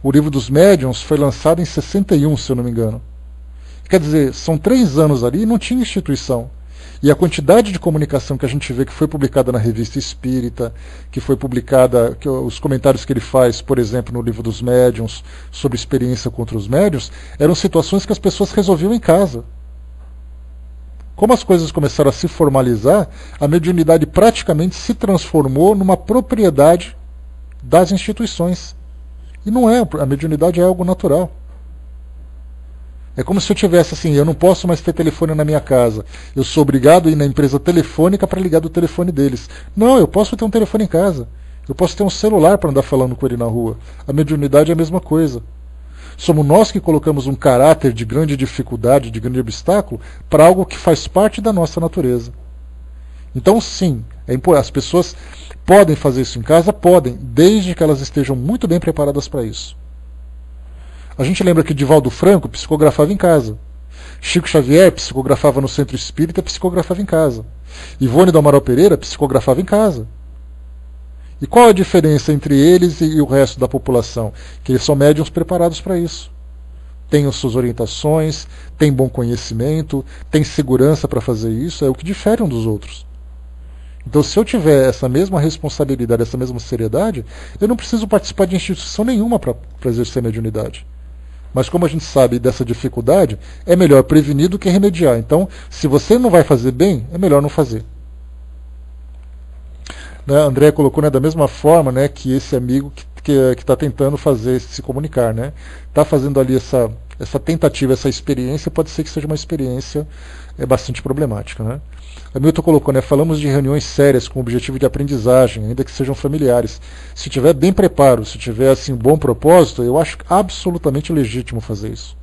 O Livro dos Médiuns foi lançado em 61, se eu não me engano. Quer dizer, são 3 anos ali e não tinha instituição. E a quantidade de comunicação que a gente vê que foi publicada na Revista Espírita, que foi publicada, os comentários que ele faz, por exemplo, no Livro dos Médiuns, sobre experiência contra os médiuns, eram situações que as pessoas resolviam em casa. Como as coisas começaram a se formalizar, a mediunidade praticamente se transformou numa propriedade das instituições. E não é, a mediunidade é algo natural. É como se eu tivesse assim, eu não posso mais ter telefone na minha casa. Eu sou obrigado a ir na empresa telefônica para ligar do telefone deles. Não, eu posso ter um telefone em casa. Eu posso ter um celular para andar falando com ele na rua. A mediunidade é a mesma coisa. Somos nós que colocamos um caráter de grande dificuldade, de grande obstáculo, para algo que faz parte da nossa natureza. Então, sim, as pessoas podem fazer isso em casa? Podem, desde que elas estejam muito bem preparadas para isso. A gente lembra que Divaldo Franco psicografava em casa. Chico Xavier psicografava no Centro Espírita, psicografava em casa. Ivone do Amaral Pereira psicografava em casa. E qual a diferença entre eles e o resto da população? Que eles são médiuns preparados para isso. Têm as suas orientações, têm bom conhecimento, têm segurança para fazer isso, é o que difere um dos outros. Então, se eu tiver essa mesma responsabilidade, essa mesma seriedade, eu não preciso participar de instituição nenhuma para exercer a mediunidade. Mas como a gente sabe dessa dificuldade, é melhor prevenir do que remediar. Então, se você não vai fazer bem, é melhor não fazer. Né? André colocou, né, da mesma forma, né, que esse amigo que está tentando se comunicar, né, está fazendo ali essa tentativa, essa experiência, pode ser que seja uma experiência bastante problemática. Né? Hamilton colocou, né, falamos de reuniões sérias com objetivo de aprendizagem, ainda que sejam familiares. Se tiver bem preparo, se tiver assim, um bom propósito, eu acho absolutamente legítimo fazer isso.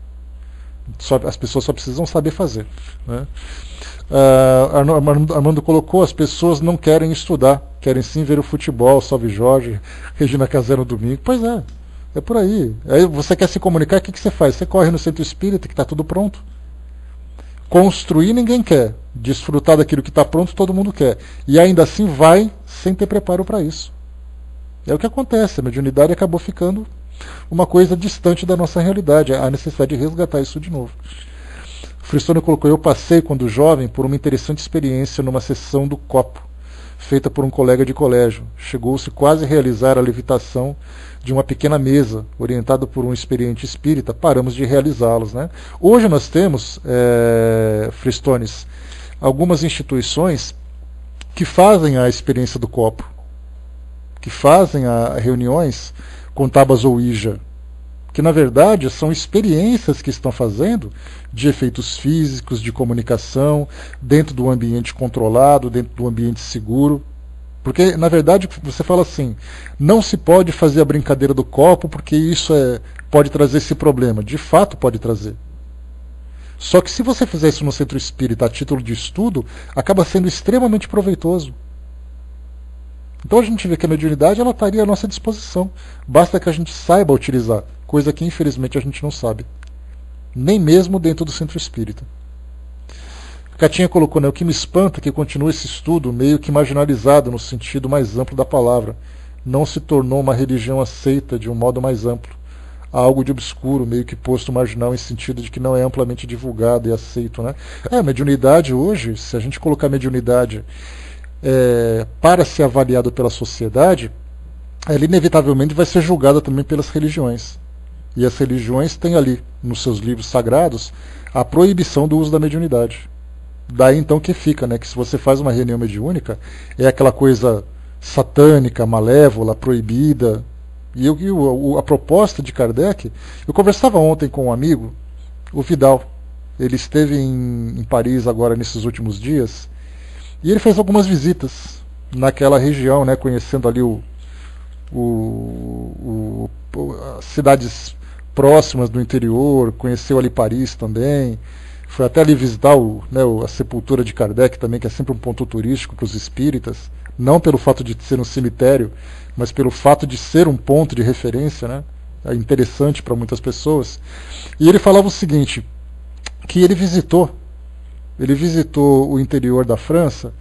As pessoas só precisam saber fazer. Né? Armando colocou, as pessoas não querem estudar, querem sim ver o futebol, Salve Jorge, Regina Casé no domingo. Pois é por aí. Aí você quer se comunicar, o que você faz? Você corre no Centro Espírita, que está tudo pronto. Construir ninguém quer, desfrutar daquilo que está pronto todo mundo quer. E ainda assim vai sem ter preparo para isso. É o que acontece, a mediunidade acabou ficando uma coisa distante da nossa realidade, a necessidade de resgatar isso de novo. Fristone colocou, eu passei quando jovem por uma interessante experiência numa sessão do copo, feita por um colega de colégio. Chegou-se quase a realizar a levitação de uma pequena mesa, orientada por um experiente espírita, paramos de realizá-los. Né? Hoje nós temos, Fristones, algumas instituições que fazem a experiência do copo, que fazem reuniões com tábuas Ouija, que na verdade são experiências que estão fazendo de efeitos físicos, de comunicação, dentro do ambiente controlado, dentro do ambiente seguro. Porque, na verdade, você fala assim, não se pode fazer a brincadeira do copo porque isso pode trazer esse problema. De fato pode trazer. Só que se você fizer isso no Centro Espírita a título de estudo, acaba sendo extremamente proveitoso. Então a gente vê que a mediunidade ela estaria à nossa disposição. Basta que a gente saiba utilizar, coisa que infelizmente a gente não sabe. Nem mesmo dentro do Centro Espírita. Catinha colocou, né, o que me espanta é que continua esse estudo meio que marginalizado no sentido mais amplo da palavra. Não se tornou uma religião aceita de um modo mais amplo. Há algo de obscuro, meio que posto marginal em sentido de que não é amplamente divulgado e aceito. Né? A mediunidade hoje, se a gente colocar mediunidade para ser avaliado pela sociedade, ela inevitavelmente vai ser julgada também pelas religiões. E as religiões têm ali, nos seus livros sagrados, a proibição do uso da mediunidade. daí então que fica, né, que se você faz uma reunião mediúnica, é aquela coisa satânica, malévola, proibida. E a proposta de Kardec, eu conversava ontem com um amigo, o Vidal, ele esteve em Paris agora nesses últimos dias, e ele fez algumas visitas naquela região, né, conhecendo ali as cidades próximas do interior, conheceu ali Paris também, foi até ali visitar a sepultura de Kardec também, que é sempre um ponto turístico para os espíritas, não pelo fato de ser um cemitério, mas pelo fato de ser um ponto de referência, né, é interessante para muitas pessoas. E ele falava o seguinte, que ele visitou o interior da França,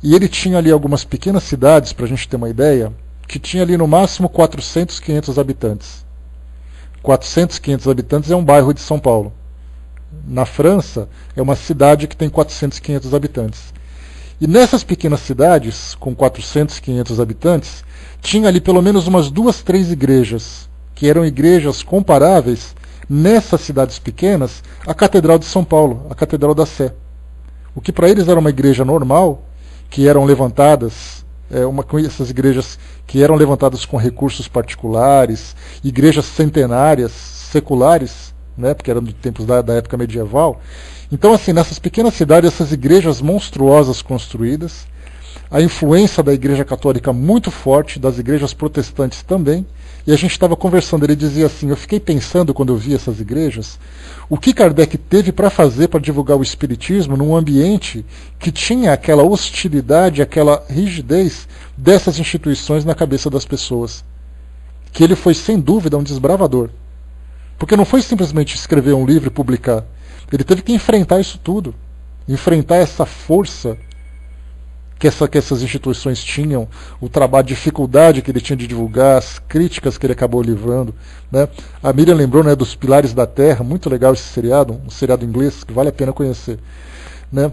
e ele tinha ali algumas pequenas cidades, para a gente ter uma ideia, que tinha ali no máximo 400, 500 habitantes. 400, 500 habitantes é um bairro de São Paulo. Na França, é uma cidade que tem 400, 500 habitantes. E nessas pequenas cidades, com 400, 500 habitantes, tinha ali pelo menos umas 2, 3 igrejas, que eram igrejas comparáveis, nessas cidades pequenas, à Catedral de São Paulo, a Catedral da Sé. O que para eles era uma igreja normal, que eram levantadas, essas igrejas que eram levantadas com recursos particulares, igrejas centenárias, seculares, né, porque eram de tempos da época medieval. Então, assim, nessas pequenas cidades, essas igrejas monstruosas construídas, a influência da Igreja Católica muito forte, das igrejas protestantes também, e a gente estava conversando, ele dizia assim, eu fiquei pensando quando eu vi essas igrejas, o que Kardec teve para fazer para divulgar o Espiritismo num ambiente que tinha aquela hostilidade, aquela rigidez dessas instituições na cabeça das pessoas. Que ele foi, sem dúvida, um desbravador. Porque não foi simplesmente escrever um livro e publicar. Ele teve que enfrentar isso tudo. Enfrentar essa força que essas instituições tinham, o trabalho, a dificuldade que ele tinha de divulgar, as críticas que ele acabou livrando. Né? A Miriam lembrou, né, dos Pilares da Terra, muito legal esse seriado, um seriado inglês que vale a pena conhecer, né?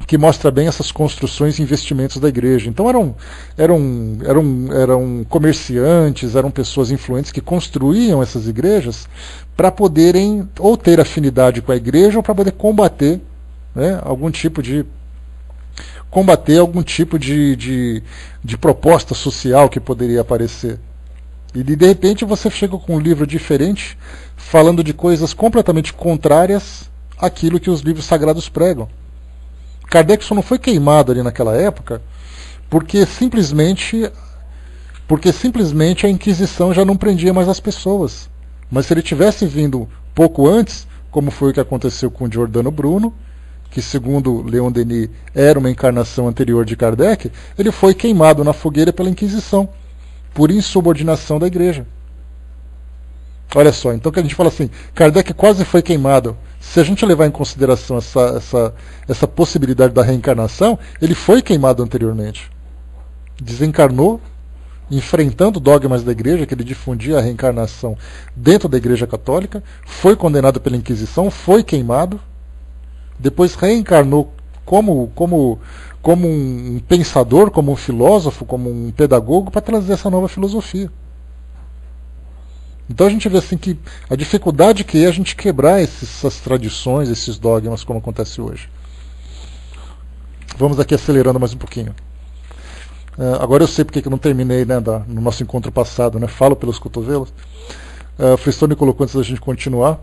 Que mostra bem essas construções e investimentos da igreja. Então eram comerciantes, eram pessoas influentes que construíam essas igrejas para poderem ou ter afinidade com a igreja ou para poder combater, né, algum tipo de proposta social que poderia aparecer. E de repente você chega com um livro diferente, falando de coisas completamente contrárias àquilo que os livros sagrados pregam. Kardec só não foi queimado ali naquela época porque simplesmente a Inquisição já não prendia mais as pessoas. Mas se ele tivesse vindo pouco antes, como foi o que aconteceu com Giordano Bruno, que segundo Leon Denis era uma encarnação anterior de Kardec, ele foi queimado na fogueira pela Inquisição, por insubordinação da igreja. Olha só, então que a gente fala assim, Kardec quase foi queimado. Se a gente levar em consideração essa possibilidade da reencarnação, ele foi queimado anteriormente. Desencarnou, enfrentando dogmas da igreja, que ele difundia a reencarnação dentro da igreja católica, foi condenado pela Inquisição, foi queimado, depois reencarnou como um pensador, como um filósofo, como um pedagogo, para trazer essa nova filosofia. Então a gente vê assim que a dificuldade que é a gente quebrar essas tradições, esses dogmas, como acontece hoje. Vamos aqui acelerando mais um pouquinho. Agora eu sei porque que eu não terminei, né, no nosso encontro passado, né, falo pelos cotovelos. Fristone colocou antes da gente continuar.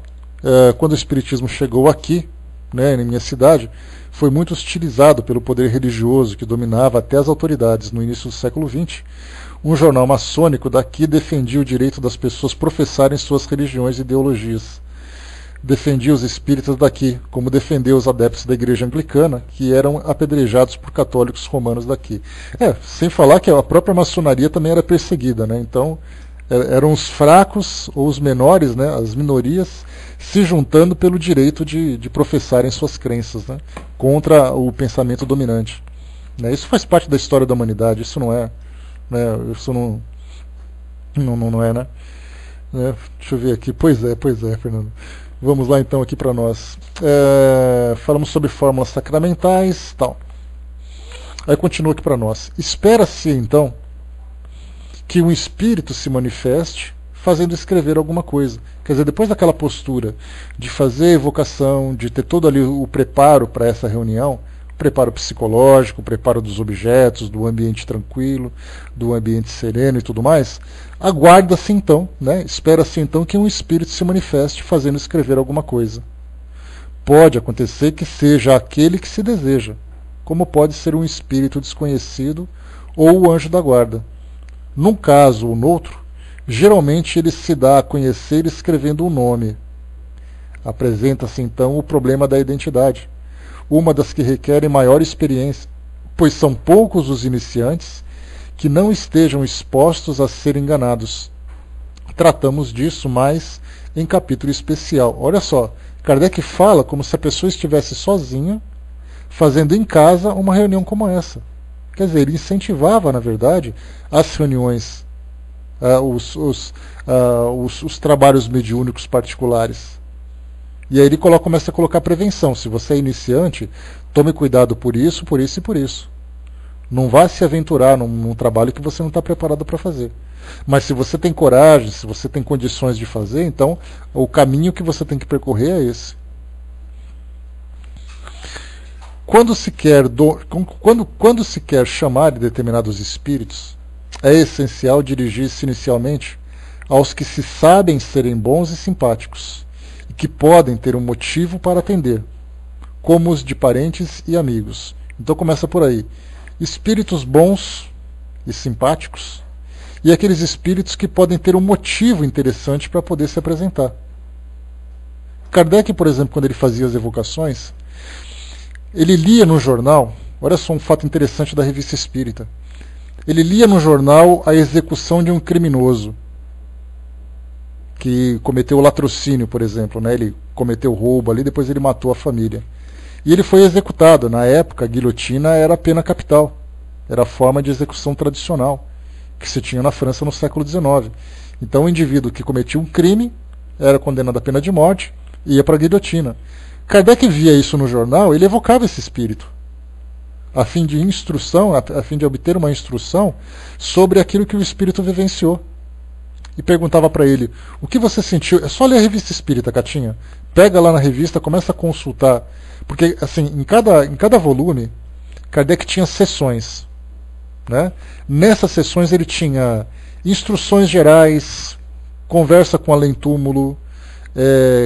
Quando o Espiritismo chegou aqui, né, em minha cidade, foi muito hostilizado pelo poder religioso que dominava até as autoridades no início do século XX. Um jornal maçônico daqui defendia o direito das pessoas professarem suas religiões e ideologias. Defendia os espíritas daqui, como defendeu os adeptos da igreja anglicana, que eram apedrejados por católicos romanos daqui. Sem falar que a própria maçonaria também era perseguida, né? Então, eram os fracos ou os menores, né, as minorias, se juntando pelo direito de professarem suas crenças, né, contra o pensamento dominante. Né? Isso faz parte da história da humanidade, isso não é... Isso não é, né? Deixa eu ver aqui. Pois é, Fernando. Vamos lá então aqui para nós. Falamos sobre fórmulas sacramentais, tal. Aí continua aqui para nós. Espera-se então que um espírito se manifeste fazendo escrever alguma coisa. Quer dizer, depois daquela postura de fazer evocação, de ter todo ali o preparo para essa reunião, preparo psicológico, preparo dos objetos, do ambiente tranquilo, do ambiente sereno e tudo mais, aguarda-se então, né, espera-se então que um espírito se manifeste fazendo escrever alguma coisa. Pode acontecer que seja aquele que se deseja, como pode ser um espírito desconhecido ou o anjo da guarda. Num caso ou noutro, geralmente ele se dá a conhecer escrevendo um nome. Apresenta-se então o problema da identidade, uma das que requerem maior experiência, pois são poucos os iniciantes que não estejam expostos a serem enganados. Tratamos disso mais em capítulo especial. Olha só, Kardec fala como se a pessoa estivesse sozinha, fazendo em casa uma reunião como essa. Quer dizer, ele incentivava, na verdade, as reuniões, os trabalhos mediúnicos particulares. E aí ele começa a colocar prevenção. Se você é iniciante, tome cuidado por isso e por isso. Não vá se aventurar num trabalho que você não está preparado para fazer. Mas se você tem coragem, se você tem condições de fazer, então o caminho que você tem que percorrer é esse. Quando se quer chamar de determinados espíritos, é essencial dirigir-se inicialmente aos que se sabem serem bons e simpáticos, e que podem ter um motivo para atender, como os de parentes e amigos. Então começa por aí. Espíritos bons e simpáticos, e aqueles espíritos que podem ter um motivo interessante para poder se apresentar. Kardec, por exemplo, quando ele fazia as evocações, ele lia no jornal, olha só um fato interessante da Revista Espírita, ele lia no jornal a execução de um criminoso que cometeu latrocínio, por exemplo, né? Ele cometeu roubo ali, depois ele matou a família. E ele foi executado. Na época, a guilhotina era a pena capital, era a forma de execução tradicional que se tinha na França no século XIX. Então o indivíduo que cometia um crime era condenado à pena de morte e ia para a guilhotina. Kardec via isso no jornal, ele evocava esse espírito, a fim de instrução, a fim de obter uma instrução sobre aquilo que o espírito vivenciou. E perguntava para ele, o que você sentiu? É só ler a Revista Espírita, Catinha. Pega lá na revista, começa a consultar. Porque, assim, em cada volume, Kardec tinha sessões, né? Nessas sessões ele tinha instruções gerais, conversa com além-túmulo,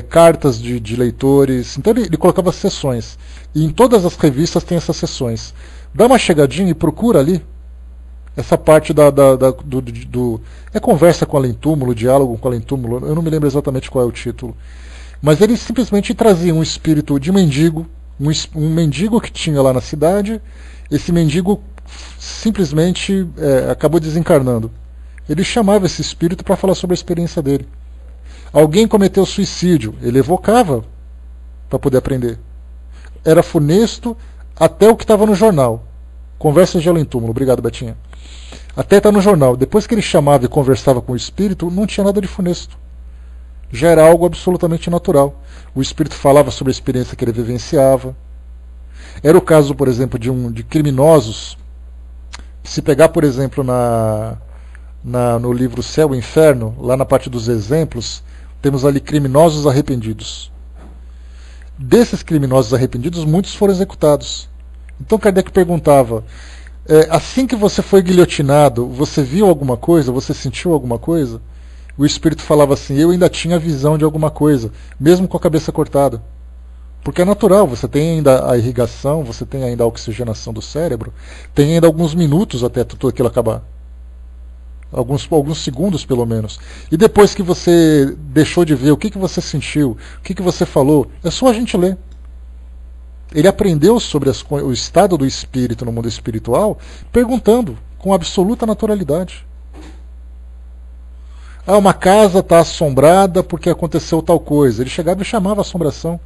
cartas de leitores. Então ele colocava sessões. E em todas as revistas tem essas sessões. Dá uma chegadinha e procura ali essa parte é conversa com além-túmulo, diálogo com além-túmulo, eu não me lembro exatamente qual é o título. Mas ele simplesmente trazia um espírito de mendigo, um mendigo que tinha lá na cidade. Esse mendigo simplesmente acabou desencarnando. Ele chamava esse espírito para falar sobre a experiência dele. Alguém cometeu suicídio, ele evocava para poder aprender. Era funesto até o que estava no jornal. Conversas de além-túmulo. Obrigado, Betinha. Até está no jornal. Depois que ele chamava e conversava com o espírito, não tinha nada de funesto. Já era algo absolutamente natural. O espírito falava sobre a experiência que ele vivenciava. Era o caso, por exemplo, de criminosos. Se pegar, por exemplo, no livro Céu e Inferno, lá na parte dos exemplos, temos ali criminosos arrependidos. Desses criminosos arrependidos, muitos foram executados. Então Kardec perguntava, assim que você foi guilhotinado, você viu alguma coisa? Você sentiu alguma coisa? O espírito falava assim, eu ainda tinha visão de alguma coisa, mesmo com a cabeça cortada. Porque é natural, você tem ainda a irrigação, você tem ainda a oxigenação do cérebro, tem ainda alguns minutos até tudo aquilo acabar. Alguns segundos pelo menos. E depois que você deixou de ver, o que você sentiu, o que você falou, é só a gente ler. Ele aprendeu sobre o estado do espírito no mundo espiritual, perguntando com absoluta naturalidade. Uma casa está assombrada porque aconteceu tal coisa. Ele chegava e chamava a assombração.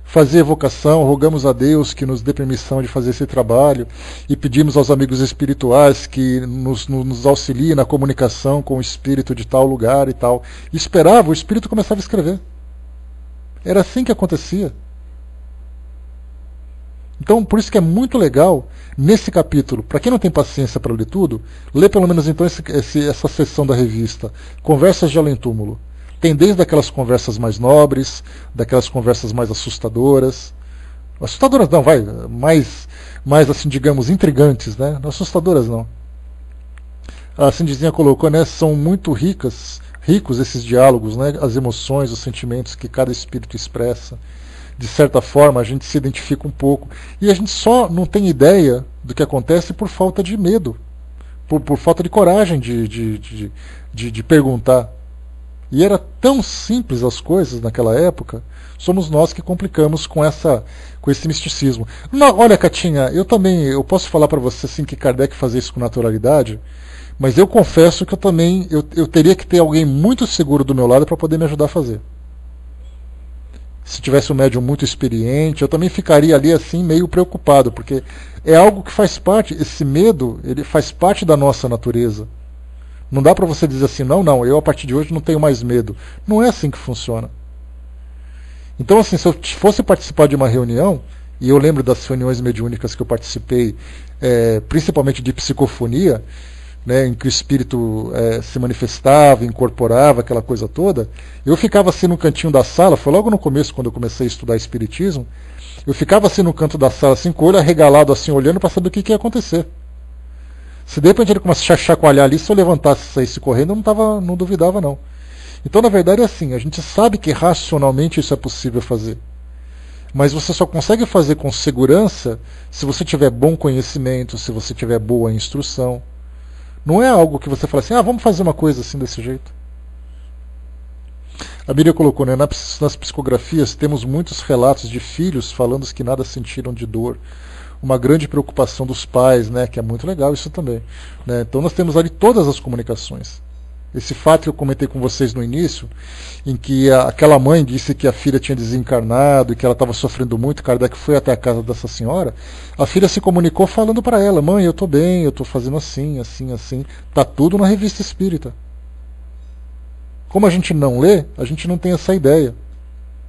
Fazia evocação, rogamos a Deus que nos dê permissão de fazer esse trabalho e pedimos aos amigos espirituais que nos auxiliem na comunicação com o espírito de tal lugar e tal. E esperava, o espírito começava a escrever. Era assim que acontecia. Então, por isso que é muito legal, nesse capítulo, para quem não tem paciência para ler tudo, lê pelo menos então essa seção da revista, Conversas de Além-Túmulo. Tem desde aquelas conversas mais nobres, daquelas conversas mais assustadoras, Assustadoras não, vai, mais assim, digamos, intrigantes, né? Não assustadoras não. A Cindizinha colocou, né, são muito ricos esses diálogos, né, as emoções, os sentimentos que cada espírito expressa. De certa forma, a gente se identifica um pouco. E a gente só não tem ideia do que acontece por falta de medo, por falta de coragem de perguntar. E era tão simples as coisas naquela época, somos nós que complicamos com esse misticismo. Não, olha, Catinha, eu posso falar para você assim, que Kardec fazia isso com naturalidade, mas eu confesso que eu teria que ter alguém muito seguro do meu lado para poder me ajudar a fazer. Se tivesse um médium muito experiente, eu também ficaria ali assim meio preocupado, porque é algo que faz parte, esse medo, ele faz parte da nossa natureza. Não dá para você dizer assim, não, eu a partir de hoje não tenho mais medo. Não é assim que funciona. Então, assim, se eu fosse participar de uma reunião, e eu lembro das reuniões mediúnicas que eu participei, principalmente de psicofonia, né, em que o espírito se manifestava, incorporava, aquela coisa toda, eu ficava assim no cantinho da sala, foi logo no começo, quando eu comecei a estudar espiritismo, eu ficava assim no canto da sala, assim, com o olho arregalado, assim, olhando para saber o que ia acontecer. Se de repente ele começasse a chacoalhar ali, se eu levantasse e saísse correndo, eu não duvidava não. Então, na verdade, é assim, a gente sabe que racionalmente isso é possível fazer. Mas você só consegue fazer com segurança se você tiver bom conhecimento, se você tiver boa instrução. Não é algo que você fala assim, vamos fazer uma coisa assim desse jeito. A Miriam colocou, né, nas psicografias temos muitos relatos de filhos falando que nada sentiram de dor. Uma grande preocupação dos pais, né, que é muito legal isso também. Né? Então nós temos ali todas as comunicações. Esse fato que eu comentei com vocês no início, em que aquela mãe disse que a filha tinha desencarnado e que ela estava sofrendo muito, Kardec foi até a casa dessa senhora, a filha se comunicou falando para ela, mãe, eu estou bem, eu estou fazendo assim, assim, assim. Está tudo na revista espírita. Como a gente não lê, a gente não tem essa ideia.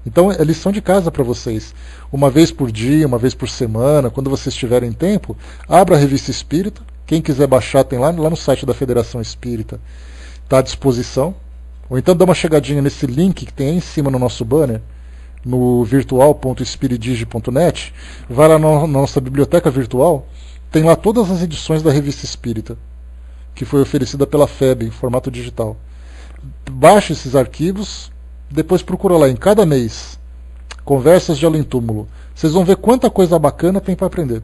Então é lição de casa para vocês. Uma vez por dia, uma vez por semana, quando vocês tiverem tempo, abra a revista espírita. Quem quiser baixar tem lá no site da Federação Espírita. Está à disposição. Ou então dá uma chegadinha nesse link que tem aí em cima no nosso banner, no virtual.espiridige.net. Vai lá na nossa biblioteca virtual. Tem lá todas as edições da revista espírita, que foi oferecida pela FEB em formato digital. Baixe esses arquivos. Depois procura lá em cada mês Conversas de Além Túmulo. Vocês vão ver quanta coisa bacana tem para aprender.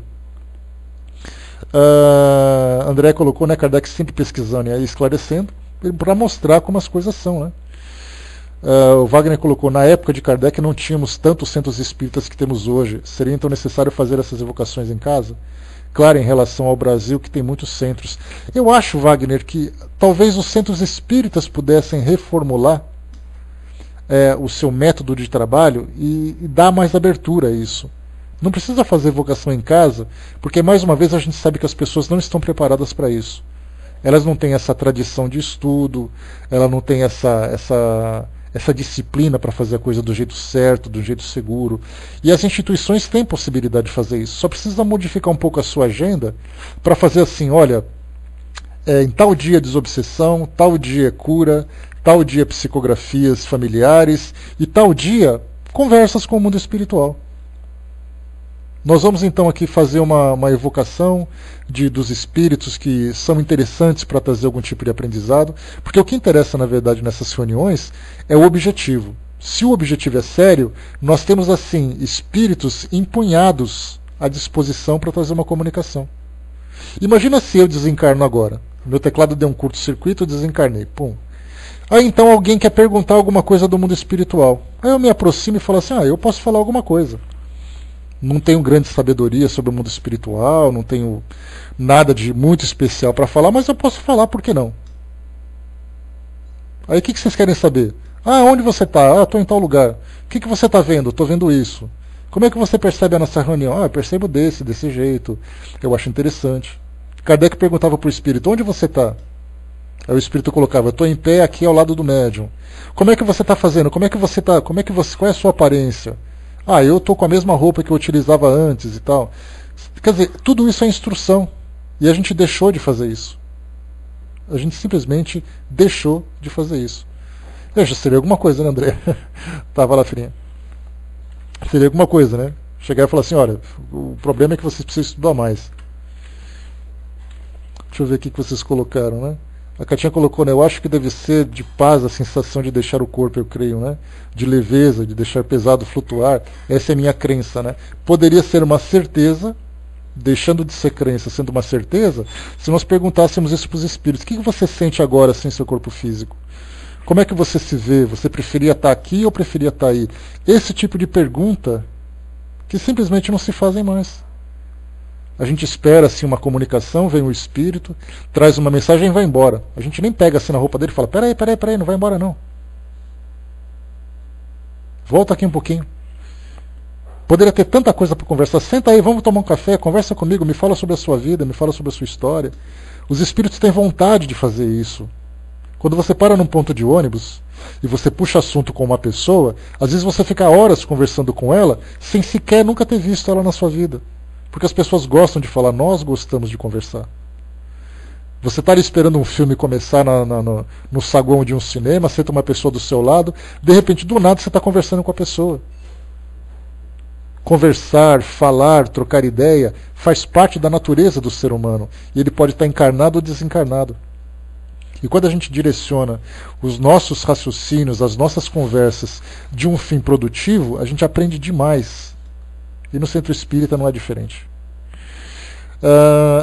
André colocou, né, Kardec sempre pesquisando e esclarecendo para mostrar como as coisas são, né? O Wagner colocou, na época de Kardec não tínhamos tantos centros espíritas que temos hoje. Seria então necessário fazer essas evocações em casa? Claro, em relação ao Brasil, que tem muitos centros. Eu acho, Wagner, que talvez os centros espíritas pudessem reformular o seu método de trabalho e dar mais abertura a isso. Não precisa fazer evocação em casa, porque mais uma vez a gente sabe que as pessoas não estão preparadas para isso. Elas não têm essa tradição de estudo, ela não tem essa disciplina para fazer a coisa do jeito certo, do jeito seguro. E as instituições têm possibilidade de fazer isso. Só precisa modificar um pouco a sua agenda para fazer assim, olha, em tal dia desobsessão, tal dia cura, tal dia psicografias familiares e tal dia conversas com o mundo espiritual. Nós vamos então aqui fazer uma evocação dos espíritos que são interessantes para trazer algum tipo de aprendizado, porque o que interessa na verdade nessas reuniões é o objetivo. Se o objetivo é sério, nós temos assim espíritos empunhados à disposição para trazer uma comunicação. Imagina se eu desencarno agora. Meu teclado deu um curto-circuito, eu desencarnei. Pum. Aí então alguém quer perguntar alguma coisa do mundo espiritual. Aí eu me aproximo e falo assim, eu posso falar alguma coisa. Não tenho grande sabedoria sobre o mundo espiritual, não tenho nada de muito especial para falar, mas eu posso falar, por que não? Aí o que vocês querem saber? Onde você está? Estou em tal lugar. O que você está vendo? Estou vendo isso. Como é que você percebe a nossa reunião? Eu percebo desse jeito. Eu acho interessante. Kardec perguntava para o espírito, onde você está? Aí o espírito colocava, eu estou em pé aqui ao lado do médium. Como é que você está fazendo? Qual é a sua aparência? Eu estou com a mesma roupa que eu utilizava antes e tal. Quer dizer, tudo isso é instrução. E a gente deixou de fazer isso. A gente simplesmente deixou de fazer isso. Veja, seria alguma coisa, né, André? Tava lá, filhinha. Seria alguma coisa, né? Chegar e falar assim, olha, o problema é que vocês precisam estudar mais. Deixa eu ver aqui que vocês colocaram, né? A Katinha colocou, né? Eu acho que deve ser de paz a sensação de deixar o corpo, eu creio, né? De leveza, de deixar pesado flutuar. Essa é a minha crença, né? Poderia ser uma certeza, deixando de ser crença, sendo uma certeza, se nós perguntássemos isso para os espíritos. O que você sente agora sem seu corpo físico? Como é que você se vê? Você preferia estar aqui ou preferia estar aí? Esse tipo de pergunta que simplesmente não se fazem mais. A gente espera assim uma comunicação, vem o espírito, traz uma mensagem e vai embora. A gente nem pega assim na roupa dele e fala, peraí, não vai embora não. Volta aqui um pouquinho. Poderia ter tanta coisa para conversar. Senta aí, vamos tomar um café, conversa comigo, me fala sobre a sua vida, me fala sobre a sua história. Os espíritos têm vontade de fazer isso. Quando você para num ponto de ônibus e você puxa assunto com uma pessoa, às vezes você fica horas conversando com ela sem sequer nunca ter visto ela na sua vida. Porque as pessoas gostam de falar, nós gostamos de conversar. Você está esperando um filme começar no saguão de um cinema, senta uma pessoa do seu lado, de repente, do nada, você está conversando com a pessoa. Conversar, falar, trocar ideia, faz parte da natureza do ser humano. E ele pode estar encarnado ou desencarnado. E quando a gente direciona os nossos raciocínios, as nossas conversas de um fim produtivo, a gente aprende demais. E no centro espírita não é diferente.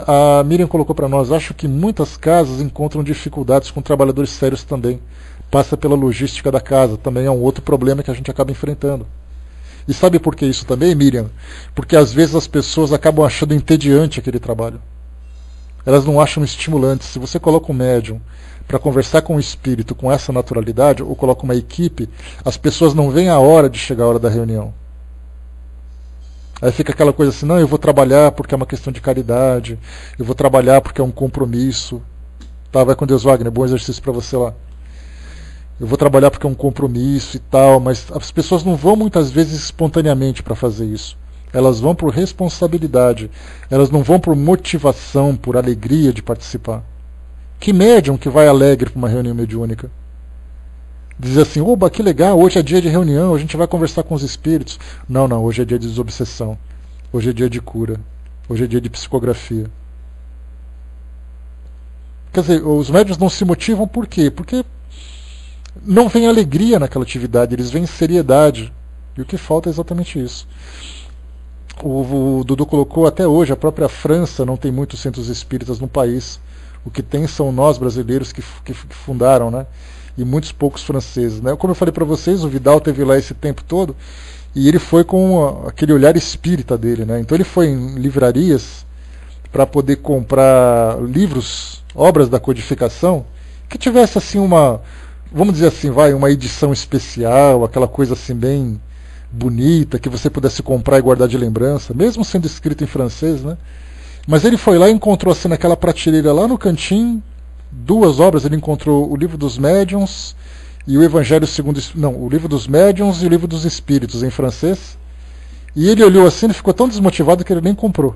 A Miriam colocou para nós, acho que muitas casas encontram dificuldades com trabalhadores sérios também. Passa pela logística da casa, também é um outro problema que a gente acaba enfrentando. E sabe por que isso também, Miriam? Porque às vezes as pessoas acabam achando entediante aquele trabalho. Elas não acham estimulante. Se você coloca um médium para conversar com o espírito com essa naturalidade, ou coloca uma equipe, as pessoas não veem a hora de chegar a hora da reunião. Aí fica aquela coisa assim, não, eu vou trabalhar porque é uma questão de caridade, eu vou trabalhar porque é um compromisso. Tá, vai com Deus, Wagner, bom exercício para você lá. Eu vou trabalhar porque é um compromisso e tal, mas as pessoas não vão muitas vezes espontaneamente para fazer isso. Elas vão por responsabilidade, elas não vão por motivação, por alegria de participar. Que médium que vai alegre para uma reunião mediúnica? Dizer assim, oba, que legal, hoje é dia de reunião, a gente vai conversar com os espíritos. Não, hoje é dia de desobsessão. Hoje é dia de cura. Hoje é dia de psicografia. Quer dizer, os médiuns não se motivam por quê? Porque não vem alegria naquela atividade, eles veem seriedade. E o que falta é exatamente isso. O Dudu colocou até hoje, a própria França não tem muitos centros espíritas no país. O que tem são nós brasileiros que fundaram, né? E muitos poucos franceses, né? Como eu falei para vocês, o Vidal teve lá esse tempo todo e ele foi com aquele olhar espírita dele, né? Então ele foi em livrarias para poder comprar livros, obras da codificação que tivesse assim uma, vamos dizer assim, uma edição especial, aquela coisa assim bem bonita que você pudesse comprar e guardar de lembrança, mesmo sendo escrito em francês, né? Mas ele foi lá e encontrou assim naquela prateleira lá no cantinho duas obras. Ele encontrou o Livro dos Médiuns e o Evangelho segundo... Não, o Livro dos Médiuns e o Livro dos Espíritos em francês. E ele olhou assim e ficou tão desmotivado que ele nem comprou.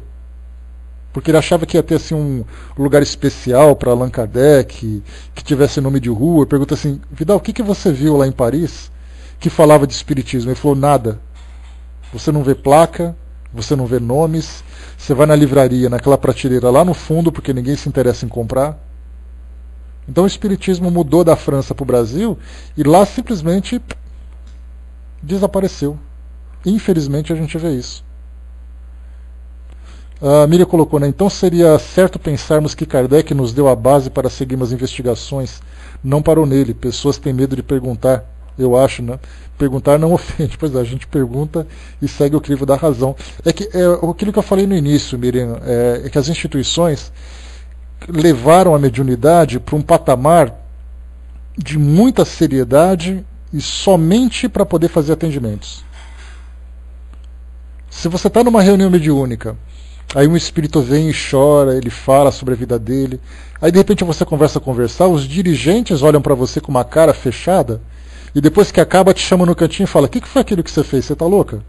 Porque ele achava que ia ter assim, um lugar especial para Allan Kardec, que tivesse nome de rua. Ele pergunta assim, Vidal, o que você viu lá em Paris que falava de espiritismo? Ele falou, nada. Você não vê placa, você não vê nomes, você vai na livraria, naquela prateleira lá no fundo, porque ninguém se interessa em comprar. Então o espiritismo mudou da França para o Brasil e lá simplesmente desapareceu. Infelizmente a gente vê isso. A Miriam colocou, né? Então seria certo pensarmos que Kardec nos deu a base para seguirmos as investigações, não parou nele. Pessoas têm medo de perguntar, eu acho, né? Perguntar não ofende, pois é, a gente pergunta e segue o crivo da razão. É que aquilo que eu falei no início, Miriam, é que as instituições levaram a mediunidade para um patamar de muita seriedade e somente para poder fazer atendimentos. Se você está numa reunião mediúnica, aí um espírito vem e chora, ele fala sobre a vida dele, aí de repente você começa a conversar, os dirigentes olham para você com uma cara fechada e depois que acaba te chamam no cantinho e fala, o que foi aquilo que você fez? Você está louca?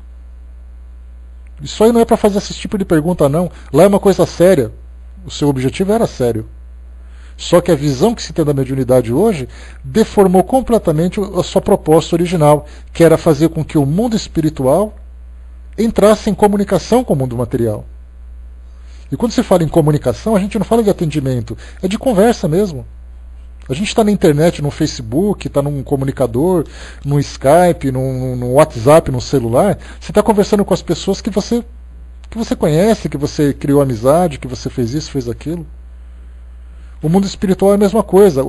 Isso aí não é para fazer esse tipo de pergunta não, lá é uma coisa séria. O seu objetivo era sério. Só que a visão que se tem da mediunidade hoje deformou completamente a sua proposta original, que era fazer com que o mundo espiritual entrasse em comunicação com o mundo material. E quando se fala em comunicação, a gente não fala de atendimento, é de conversa mesmo. A gente está na internet, no Facebook, está num comunicador, no Skype, no WhatsApp, no celular. Você está conversando com as pessoas que você conhece, que você criou amizade, que você fez isso, fez aquilo. O mundo espiritual é a mesma coisa.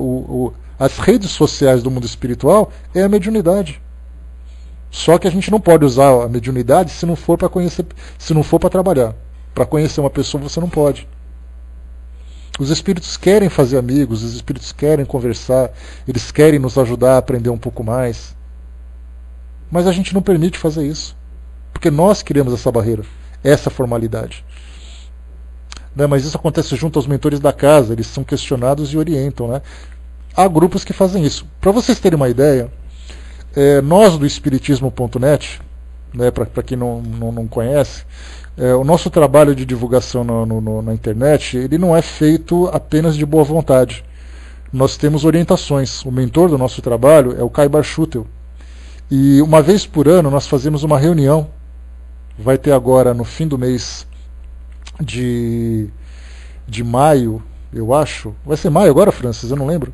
As redes sociais do mundo espiritual é a mediunidade. Só que a gente não pode usar a mediunidade se não for para conhecer, se não for para trabalhar. Para conhecer uma pessoa você não pode. Os espíritos querem fazer amigos, os espíritos querem conversar, eles querem nos ajudar a aprender um pouco mais. Mas a gente não permite fazer isso. Porque nós criamos essa barreira, essa formalidade. Né? Mas isso acontece junto aos mentores da casa, eles são questionados e orientam. Né? Há grupos que fazem isso. Para vocês terem uma ideia, nós do Espiritismo.net, né, para quem não conhece, o nosso trabalho de divulgação na internet, ele não é feito apenas de boa vontade. Nós temos orientações. O mentor do nosso trabalho é o Kai Barchutel. E uma vez por ano nós fazemos uma reunião. Vai ter agora no fim do mês de maio, eu acho. Vai ser maio agora, Francis? Eu não lembro.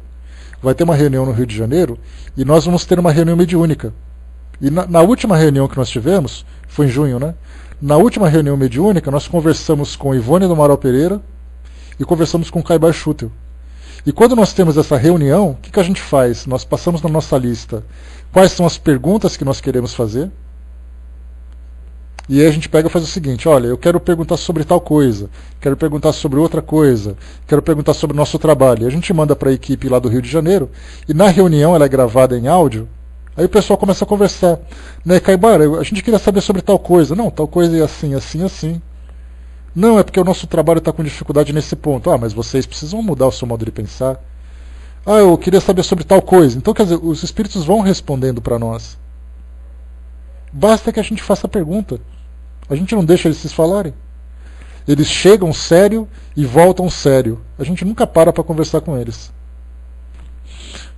Vai ter uma reunião no Rio de Janeiro e nós vamos ter uma reunião mediúnica. E na última reunião que nós tivemos, foi em junho, né? Na última reunião mediúnica, nós conversamos com Ivone do Amaral Pereira e conversamos com Kai Barchutel. E quando nós temos essa reunião, o que a gente faz? Nós passamos na nossa lista quais são as perguntas que nós queremos fazer. E aí a gente pega e faz o seguinte: olha, eu quero perguntar sobre tal coisa, quero perguntar sobre outra coisa, quero perguntar sobre o nosso trabalho. E a gente manda para a equipe lá do Rio de Janeiro, e na reunião ela é gravada em áudio. Aí o pessoal começa a conversar. Né, Caibar, a gente queria saber sobre tal coisa. Não, tal coisa é assim, assim, assim. Não, é porque o nosso trabalho está com dificuldade nesse ponto. Ah, mas vocês precisam mudar o seu modo de pensar. Ah, eu queria saber sobre tal coisa. Então, quer dizer, os espíritos vão respondendo para nós. Basta que a gente faça a pergunta. A gente não deixa eles se falarem. Eles chegam sério e voltam sério. A gente nunca para conversar com eles.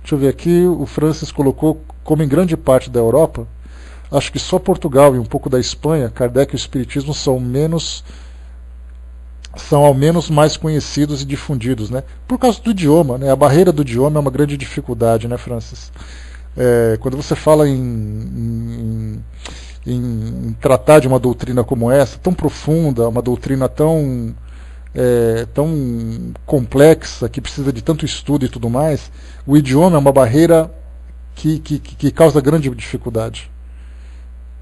Deixa eu ver aqui, o Francis colocou, como em grande parte da Europa, acho que só Portugal e um pouco da Espanha, Kardec e o Espiritismo são ao menos mais conhecidos e difundidos, né? Por causa do idioma, né? A barreira do idioma é uma grande dificuldade, né, Francis? Quando você fala em tratar de uma doutrina como essa, tão profunda, uma doutrina tão complexa, que precisa de tanto estudo e tudo mais, o idioma é uma barreira que causa grande dificuldade.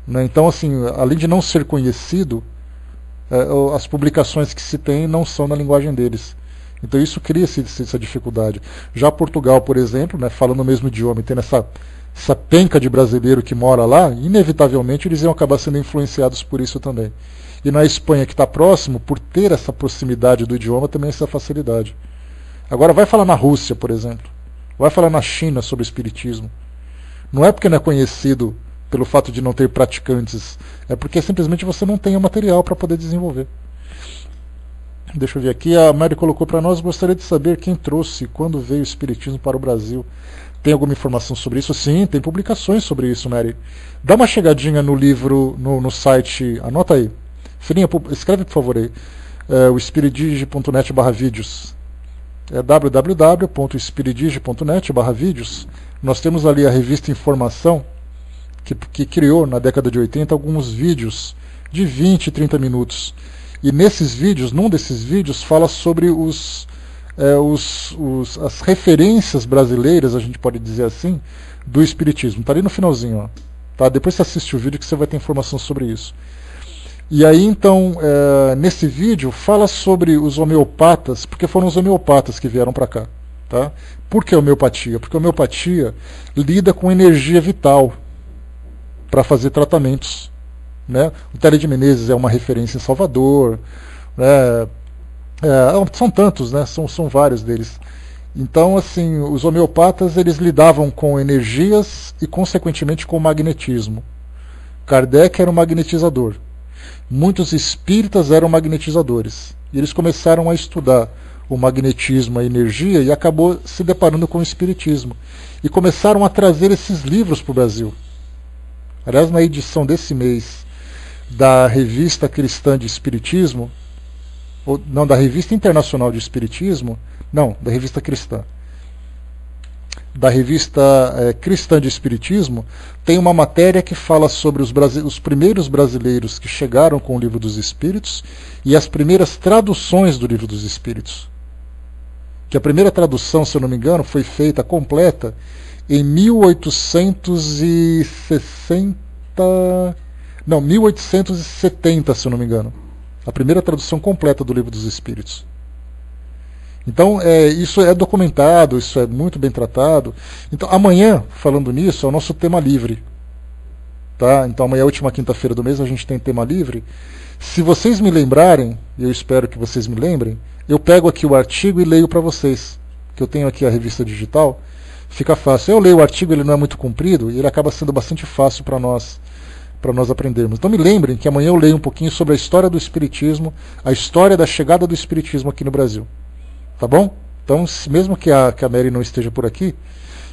Né? Então, assim, além de não ser conhecido, as publicações que se tem não são na linguagem deles. Então isso cria essa dificuldade. Já Portugal, por exemplo, né, falando o mesmo idioma e tendo essa penca de brasileiro que mora lá, inevitavelmente eles iam acabar sendo influenciados por isso também. E na Espanha, que está próximo, por ter essa proximidade do idioma, também essa facilidade. Agora vai falar na Rússia, por exemplo. Vai falar na China sobre o espiritismo. Não é porque não é conhecido pelo fato de não ter praticantes, é porque simplesmente você não tem o material para poder desenvolver. Deixa eu ver aqui, a Mary colocou para nós: gostaria de saber quem trouxe e quando veio o espiritismo para o Brasil. Tem alguma informação sobre isso? Sim, tem publicações sobre isso, Mary. Dá uma chegadinha no livro, no site, anota aí. Filhinha, escreve por favor aí, o espiridige.net/vídeos. É www.espiridige.net/vídeos. Nós temos ali a revista Informação, que criou na década de 80 alguns vídeos de 20 e 30 minutos. E nesses vídeos, num desses vídeos, fala sobre as referências brasileiras, a gente pode dizer assim, do espiritismo. Está ali no finalzinho. Ó. Tá? Depois você assiste o vídeo que você vai ter informação sobre isso. E aí, então, nesse vídeo, fala sobre os homeopatas, porque foram os homeopatas que vieram para cá. Tá? Por que homeopatia? Porque a homeopatia lida com energia vital para fazer tratamentos. Né? O Télio de Menezes é uma referência em Salvador. São tantos, né? São vários deles. Então, assim, os homeopatas eles lidavam com energias e, consequentemente, com magnetismo. Kardec era um magnetizador. Muitos espíritas eram magnetizadores. E eles começaram a estudar o magnetismo, a energia, e acabou se deparando com o espiritismo. E começaram a trazer esses livros para o Brasil. Aliás, na edição desse mês da Revista Cristã de Espiritismo, ou, não, da Revista Internacional de Espiritismo, não, da Revista Cristã, da Revista Cristã de Espiritismo, tem uma matéria que fala sobre os primeiros brasileiros que chegaram com o Livro dos Espíritos e as primeiras traduções do Livro dos Espíritos. Que a primeira tradução, se eu não me engano, foi feita completa em 1870, se eu não me engano. A primeira tradução completa do Livro dos Espíritos. Então, isso é documentado, isso é muito bem tratado. Então, amanhã, falando nisso, é o nosso tema livre. Tá? Então, amanhã, a última quinta-feira do mês, a gente tem tema livre. Se vocês me lembrarem, e eu espero que vocês me lembrem, eu pego aqui o artigo e leio para vocês. Que eu tenho aqui a revista digital. Fica fácil. Eu leio o artigo, ele não é muito comprido, e ele acaba sendo bastante fácil para nós aprendermos. Então me lembrem que amanhã eu leio um pouquinho sobre a história do Espiritismo, a história da chegada do Espiritismo aqui no Brasil. Tá bom? Então, mesmo que a Mary não esteja por aqui,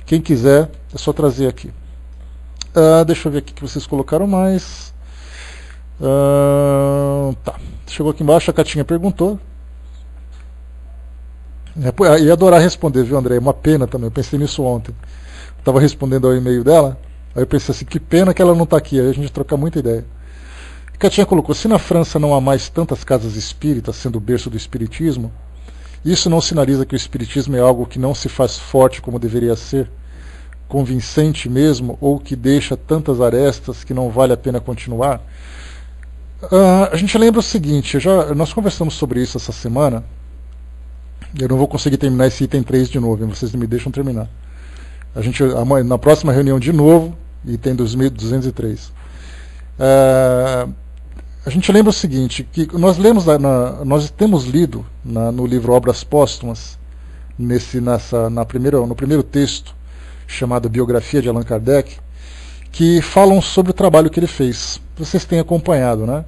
quem quiser, é só trazer aqui. Deixa eu ver aqui o que vocês colocaram mais. Tá. Chegou aqui embaixo, a Catinha perguntou. Ia adorar responder, viu, André? Uma pena também, eu pensei nisso ontem. Estava respondendo ao e-mail dela, aí eu pensei assim, que pena que ela não está aqui, aí a gente troca muita ideia. A Catinha colocou, se na França não há mais tantas casas espíritas, sendo o berço do espiritismo, isso não sinaliza que o espiritismo é algo que não se faz forte como deveria ser, convincente mesmo, ou que deixa tantas arestas que não vale a pena continuar? A gente lembra o seguinte, nós conversamos sobre isso essa semana. Eu não vou conseguir terminar esse item 3 de novo, vocês não me deixam terminar. Na próxima reunião de novo, item 2203. A gente lembra o seguinte, que nós temos lido no livro Obras Póstumas, no primeiro texto, chamado Biografia de Allan Kardec, que falam sobre o trabalho que ele fez. Vocês têm acompanhado, né?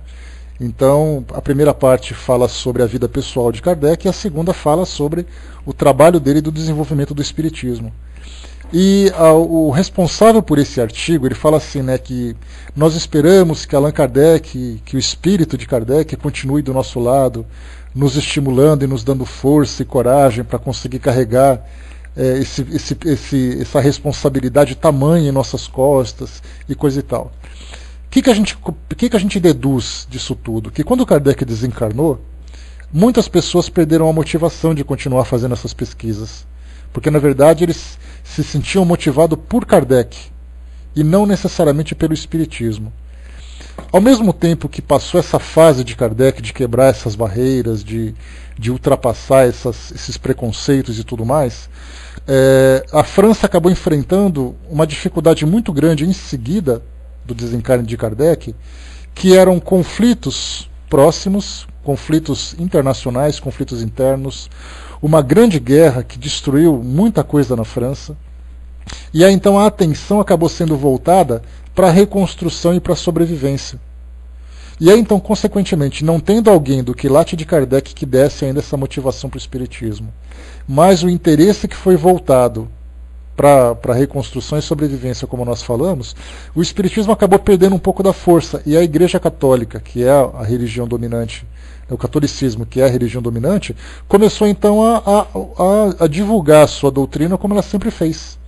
Então, a primeira parte fala sobre a vida pessoal de Kardec e a segunda fala sobre o trabalho dele do desenvolvimento do Espiritismo. E o responsável por esse artigo, ele fala assim, né, que nós esperamos que Allan Kardec, que o espírito de Kardec continue do nosso lado, nos estimulando e nos dando força e coragem para conseguir carregar essa responsabilidade tamanha em nossas costas e coisa e tal. O que a gente deduz disso tudo? Que quando Kardec desencarnou, muitas pessoas perderam a motivação de continuar fazendo essas pesquisas. Porque, na verdade, eles se sentiam motivados por Kardec e não necessariamente pelo Espiritismo. Ao mesmo tempo que passou essa fase de Kardec de quebrar essas barreiras, de ultrapassar esses preconceitos e tudo mais, a França acabou enfrentando uma dificuldade muito grande em seguida do desencarne de Kardec, que eram conflitos próximos, conflitos internacionais, conflitos internos, uma grande guerra que destruiu muita coisa na França, e aí então a atenção acabou sendo voltada para a reconstrução e para a sobrevivência. E aí então, consequentemente, não tendo alguém do quilate de Kardec que desse ainda essa motivação para o Espiritismo, mas o interesse que foi voltado para a reconstrução e sobrevivência, como nós falamos, o Espiritismo acabou perdendo um pouco da força, e a Igreja Católica, que é a religião dominante, o catolicismo, que é a religião dominante, começou então a divulgar a sua doutrina como ela sempre fez.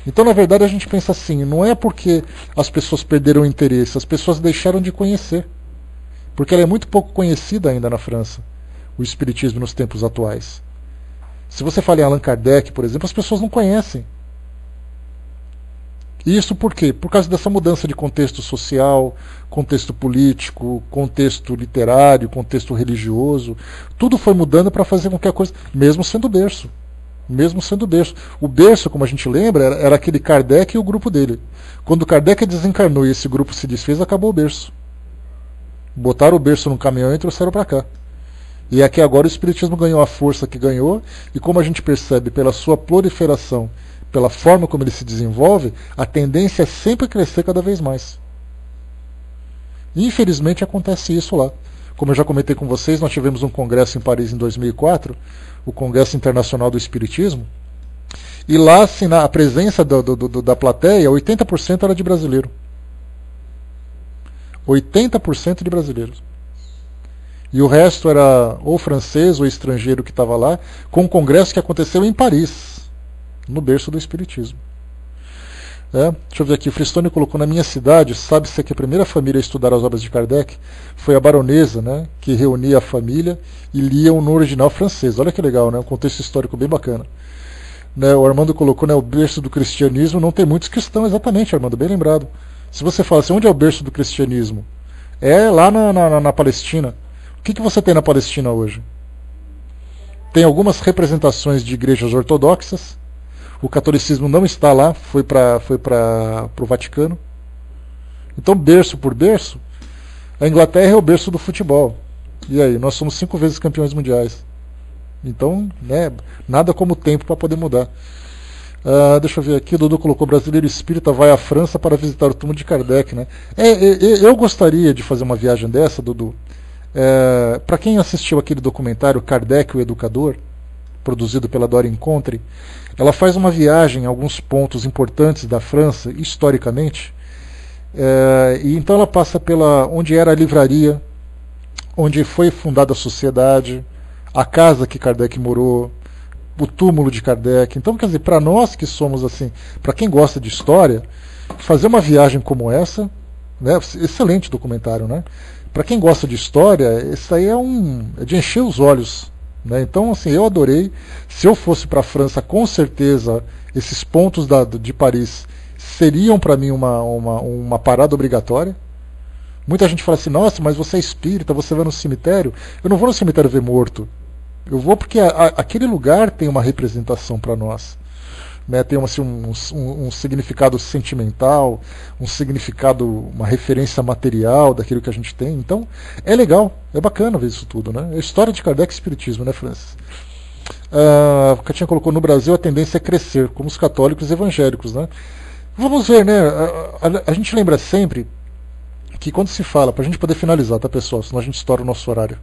Então, na verdade, a gente pensa assim, não é porque as pessoas perderam o interesse, as pessoas deixaram de conhecer. Porque ela é muito pouco conhecida ainda na França, o Espiritismo nos tempos atuais. Se você fala em Allan Kardec, por exemplo, as pessoas não conhecem. E isso por quê? Por causa dessa mudança de contexto social, contexto político, contexto literário, contexto religioso. Tudo foi mudando para fazer com que a coisa... Mesmo sendo berço. Mesmo sendo berço. O berço, como a gente lembra, era aquele Kardec e o grupo dele. Quando Kardec desencarnou e esse grupo se desfez, acabou o berço. Botaram o berço num caminhão e trouxeram para cá. E aqui agora o Espiritismo ganhou a força que ganhou, e como a gente percebe pela sua proliferação, pela forma como ele se desenvolve, a tendência é sempre crescer cada vez mais. E, infelizmente acontece isso lá. Como eu já comentei com vocês, nós tivemos um congresso em Paris em 2004, o Congresso Internacional do Espiritismo, e lá, assim, a presença da plateia, 80% era de brasileiro. 80% de brasileiros. E o resto era ou francês ou estrangeiro que estava lá, com um congresso que aconteceu em Paris, no berço do Espiritismo. Deixa eu ver aqui, o Fristone colocou: na minha cidade, sabe-se que a primeira família a estudar as obras de Kardec foi a baronesa, né, que reunia a família e liam no original francês. Olha que legal, né, um contexto histórico bem bacana. O Armando colocou, né, o berço do cristianismo, não tem muitos cristãos, exatamente, Armando, bem lembrado. Se você fala assim, onde é o berço do cristianismo? É lá na Palestina. O que você tem na Palestina hoje? Tem algumas representações de igrejas ortodoxas. O catolicismo não está lá, foi para o Vaticano. Então, berço por berço, a Inglaterra é o berço do futebol. E aí, nós somos 5 vezes campeões mundiais. Então, né, nada como o tempo para poder mudar. Deixa eu ver aqui, o Dudu colocou: brasileiro espírita vai à França para visitar o túmulo de Kardec. Né? Eu gostaria de fazer uma viagem dessa, Dudu. Para quem assistiu aquele documentário Kardec, o Educador, produzido pela Dora Encontre, ela faz uma viagem em alguns pontos importantes da França, historicamente, e então ela passa pela onde era a livraria, onde foi fundada a sociedade, a casa que Kardec morou, o túmulo de Kardec. Então, quer dizer, para nós que somos assim, para quem gosta de história, fazer uma viagem como essa, né, excelente documentário, né? Para quem gosta de história, isso aí é de encher os olhos. Né? Então, assim, eu adorei. Se eu fosse para a França, com certeza, esses pontos de Paris seriam para mim uma parada obrigatória. Muita gente fala assim: nossa, mas você é espírita, você vai no cemitério. Eu não vou no cemitério ver morto. Eu vou porque aquele lugar tem uma representação para nós. Né? Tem assim, um significado sentimental, um significado, uma referência material daquilo que a gente tem. Então, é legal, é bacana ver isso tudo. Né? É a história de Kardec e Espiritismo, né, Francis? A Catinha colocou: no Brasil a tendência é crescer, como os católicos evangélicos. Né? Vamos ver, né? A gente lembra sempre que quando se fala, para a gente poder finalizar, tá, pessoal? Senão a gente estoura o nosso horário.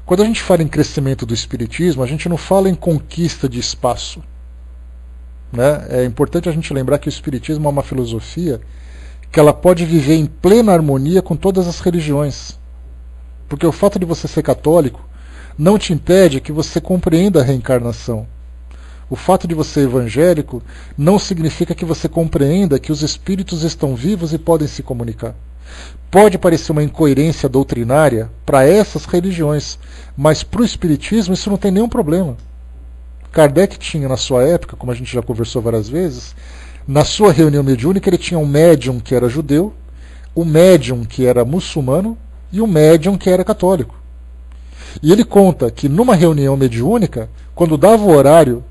Quando a gente fala em crescimento do Espiritismo, a gente não fala em conquista de espaço. Né? É importante a gente lembrar que o Espiritismo é uma filosofia que ela pode viver em plena harmonia com todas as religiões. Porque o fato de você ser católico não te impede que você compreenda a reencarnação. O fato de você ser evangélico não significa que você compreenda que os espíritos estão vivos e podem se comunicar. Pode parecer uma incoerência doutrinária para essas religiões, mas para o Espiritismo isso não tem nenhum problema. Kardec tinha na sua época, como a gente já conversou várias vezes, na sua reunião mediúnica ele tinha um médium que era judeu, um médium que era muçulmano e um médium que era católico. E ele conta que numa reunião mediúnica, quando dava o horário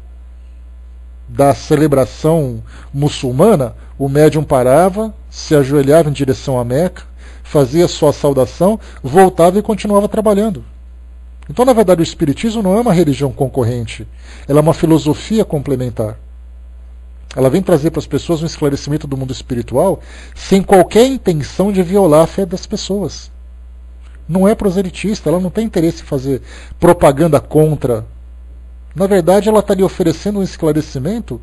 da celebração muçulmana, o médium parava, se ajoelhava em direção à Meca, fazia sua saudação, voltava e continuava trabalhando. Então, na verdade, o Espiritismo não é uma religião concorrente, ela é uma filosofia complementar. Ela vem trazer para as pessoas um esclarecimento do mundo espiritual sem qualquer intenção de violar a fé das pessoas. Não é proselitista, ela não tem interesse em fazer propaganda contra. Na verdade, ela está lhe oferecendo um esclarecimento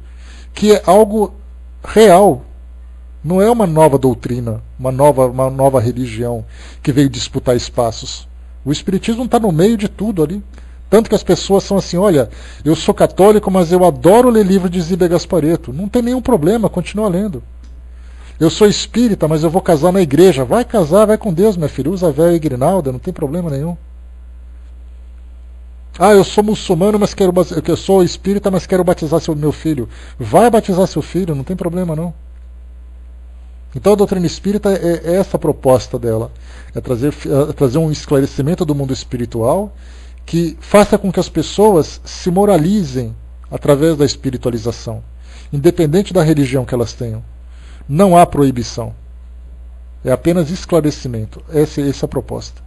que é algo real. Não é uma nova doutrina, uma nova religião que veio disputar espaços. O Espiritismo está no meio de tudo ali. Tanto que as pessoas são assim: olha, eu sou católico, mas eu adoro ler livro de Zíbia Gasparetto. Não tem nenhum problema, continua lendo. Eu sou espírita, mas eu vou casar na igreja. Vai casar, vai com Deus, minha filha. Usa véu e grinalda, não tem problema nenhum. Eu sou muçulmano, mas eu sou espírita, mas quero batizar meu filho. Vai batizar seu filho, não tem problema não. Então a doutrina espírita é essa a proposta dela. É trazer um esclarecimento do mundo espiritual que faça com que as pessoas se moralizem através da espiritualização, independente da religião que elas tenham. Não há proibição. É apenas esclarecimento. Essa é a proposta.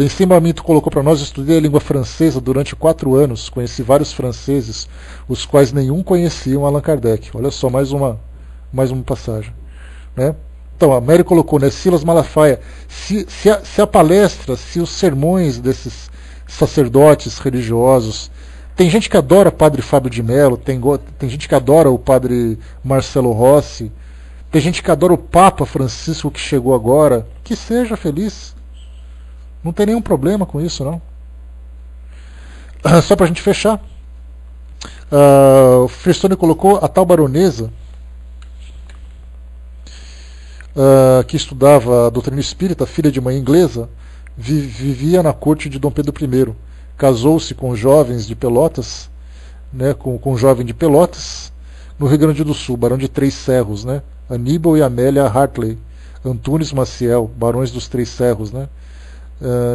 Cima Minto colocou para nós: estudei a língua francesa durante 4 anos, conheci vários franceses, os quais nenhum conheciam Allan Kardec. Olha só, mais uma passagem. Né? Então, a Mary colocou, né, Silas Malafaia: se a palestra, se os sermões desses sacerdotes religiosos, tem gente que adora o padre Fábio de Mello, tem gente que adora o padre Marcelo Rossi, Tem gente que adora o Papa Francisco que chegou agora. Que seja feliz. Não tem nenhum problema com isso, não. Só para a gente fechar. O Frestone colocou a tal baronesa que estudava a doutrina espírita, filha de mãe inglesa, vivia na corte de Dom Pedro I. Casou-se com jovens de Pelotas, né, com um jovem de Pelotas, no Rio Grande do Sul, barão de Três Cerros, né, Aníbal e Amélia Hartley, Antunes Maciel, barões dos Três Cerros, né.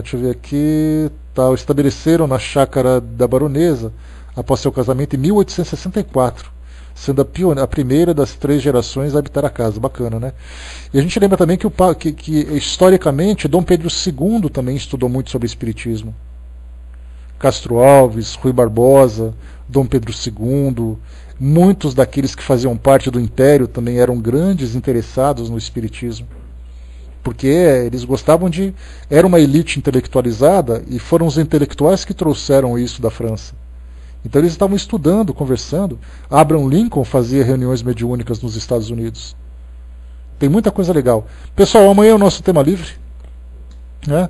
Deixa eu ver aqui, estabeleceram na chácara da baronesa após seu casamento em 1864, sendo a primeira das 3 gerações a habitar a casa. Bacana, né? E a gente lembra também que historicamente Dom Pedro II também estudou muito sobre espiritismo. Castro Alves, Rui Barbosa, Dom Pedro II, muitos daqueles que faziam parte do Império também eram grandes interessados no espiritismo. Porque eles gostavam de... Era uma elite intelectualizada e foram os intelectuais que trouxeram isso da França. Então eles estavam estudando, conversando. Abraham Lincoln fazia reuniões mediúnicas nos Estados Unidos. Tem muita coisa legal. Pessoal, amanhã é o nosso tema livre, né?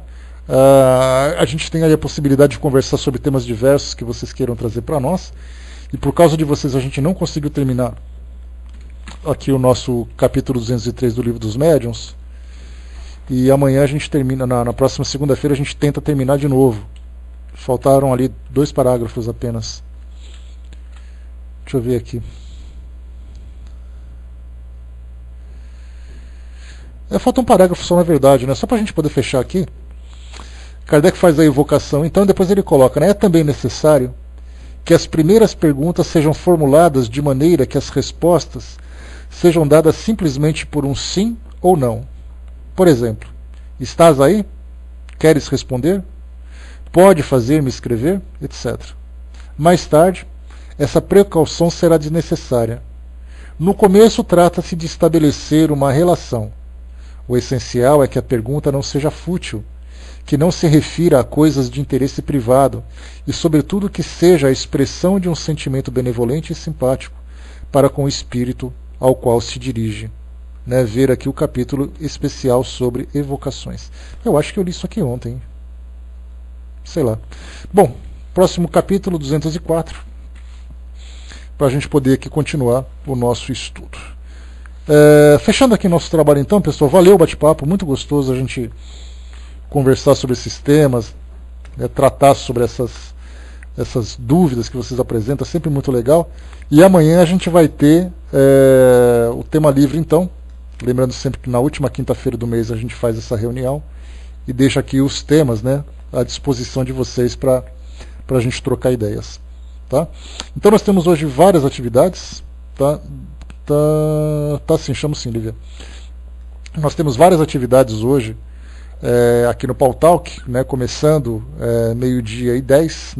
A gente tem aí a possibilidade de conversar sobre temas diversos que vocês queiram trazer para nós. E por causa de vocês a gente não conseguiu terminar aqui o nosso capítulo 203 do Livro dos Médiuns. E amanhã a gente termina, na próxima segunda-feira a gente tenta terminar de novo. Faltaram ali 2 parágrafos apenas. Deixa eu ver aqui. Falta um parágrafo só, na verdade, né? Só para a gente poder fechar aqui. Kardec faz a evocação, então depois ele coloca, né? É também necessário que as primeiras perguntas sejam formuladas de maneira que as respostas sejam dadas simplesmente por um sim ou não. Por exemplo, estás aí? Queres responder? Pode fazer-me escrever? Etc. Mais tarde, essa precaução será desnecessária. No começo, trata-se de estabelecer uma relação. O essencial é que a pergunta não seja fútil, que não se refira a coisas de interesse privado e, sobretudo, que seja a expressão de um sentimento benevolente e simpático para com o espírito ao qual se dirige. Né, ver aqui o capítulo especial sobre evocações. Eu acho que eu li isso aqui ontem. Sei lá. Bom, próximo capítulo 204, para a gente poder aqui continuar o nosso estudo. Fechando aqui nosso trabalho então, pessoal, valeu o bate-papo, muito gostoso a gente conversar sobre esses temas, tratar sobre essas dúvidas que vocês apresentam, sempre muito legal. E amanhã a gente vai ter o tema livre então. Lembrando sempre que na última quinta-feira do mês a gente faz essa reunião e deixa aqui os temas, né, à disposição de vocês para a gente trocar ideias. Tá? Então nós temos hoje várias atividades. Tá sim, chamo sim, Lívia. Nós temos várias atividades hoje aqui no Pautalk, né, começando 12h10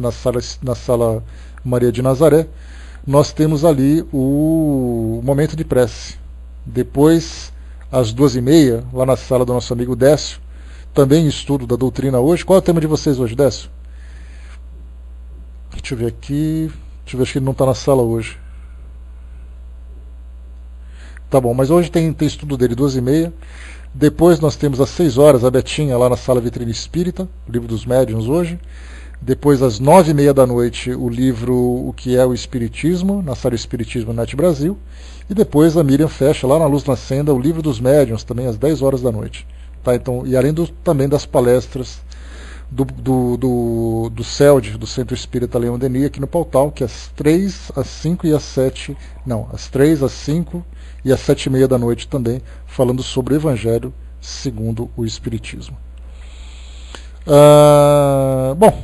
na sala Maria de Nazaré. Nós temos ali o momento de prece. Depois, às 2h30, lá na sala do nosso amigo Décio, também estudo da doutrina hoje. Qual é o tema de vocês hoje, Décio? Deixa eu ver aqui. Deixa eu ver, acho que ele não está na sala hoje. Tá bom, mas hoje tem estudo dele 2h30. Depois nós temos às 6 horas a Betinha lá na sala Vitrine Espírita, o Livro dos Médiuns hoje. Depois às 9h30 da noite o livro O que é o Espiritismo, na sala Espiritismo Net Brasil. E depois a Miriam fecha lá na Luz na Senda o Livro dos Médiuns, também às 10 horas da noite. Tá, então, e além também das palestras do CELD, do Centro Espírita Leão Denis, aqui no Pautal, que às 3, às 5 e às 7, não, às 3, às 5 e às 7h30 da noite também, falando sobre o Evangelho segundo o Espiritismo. Bom,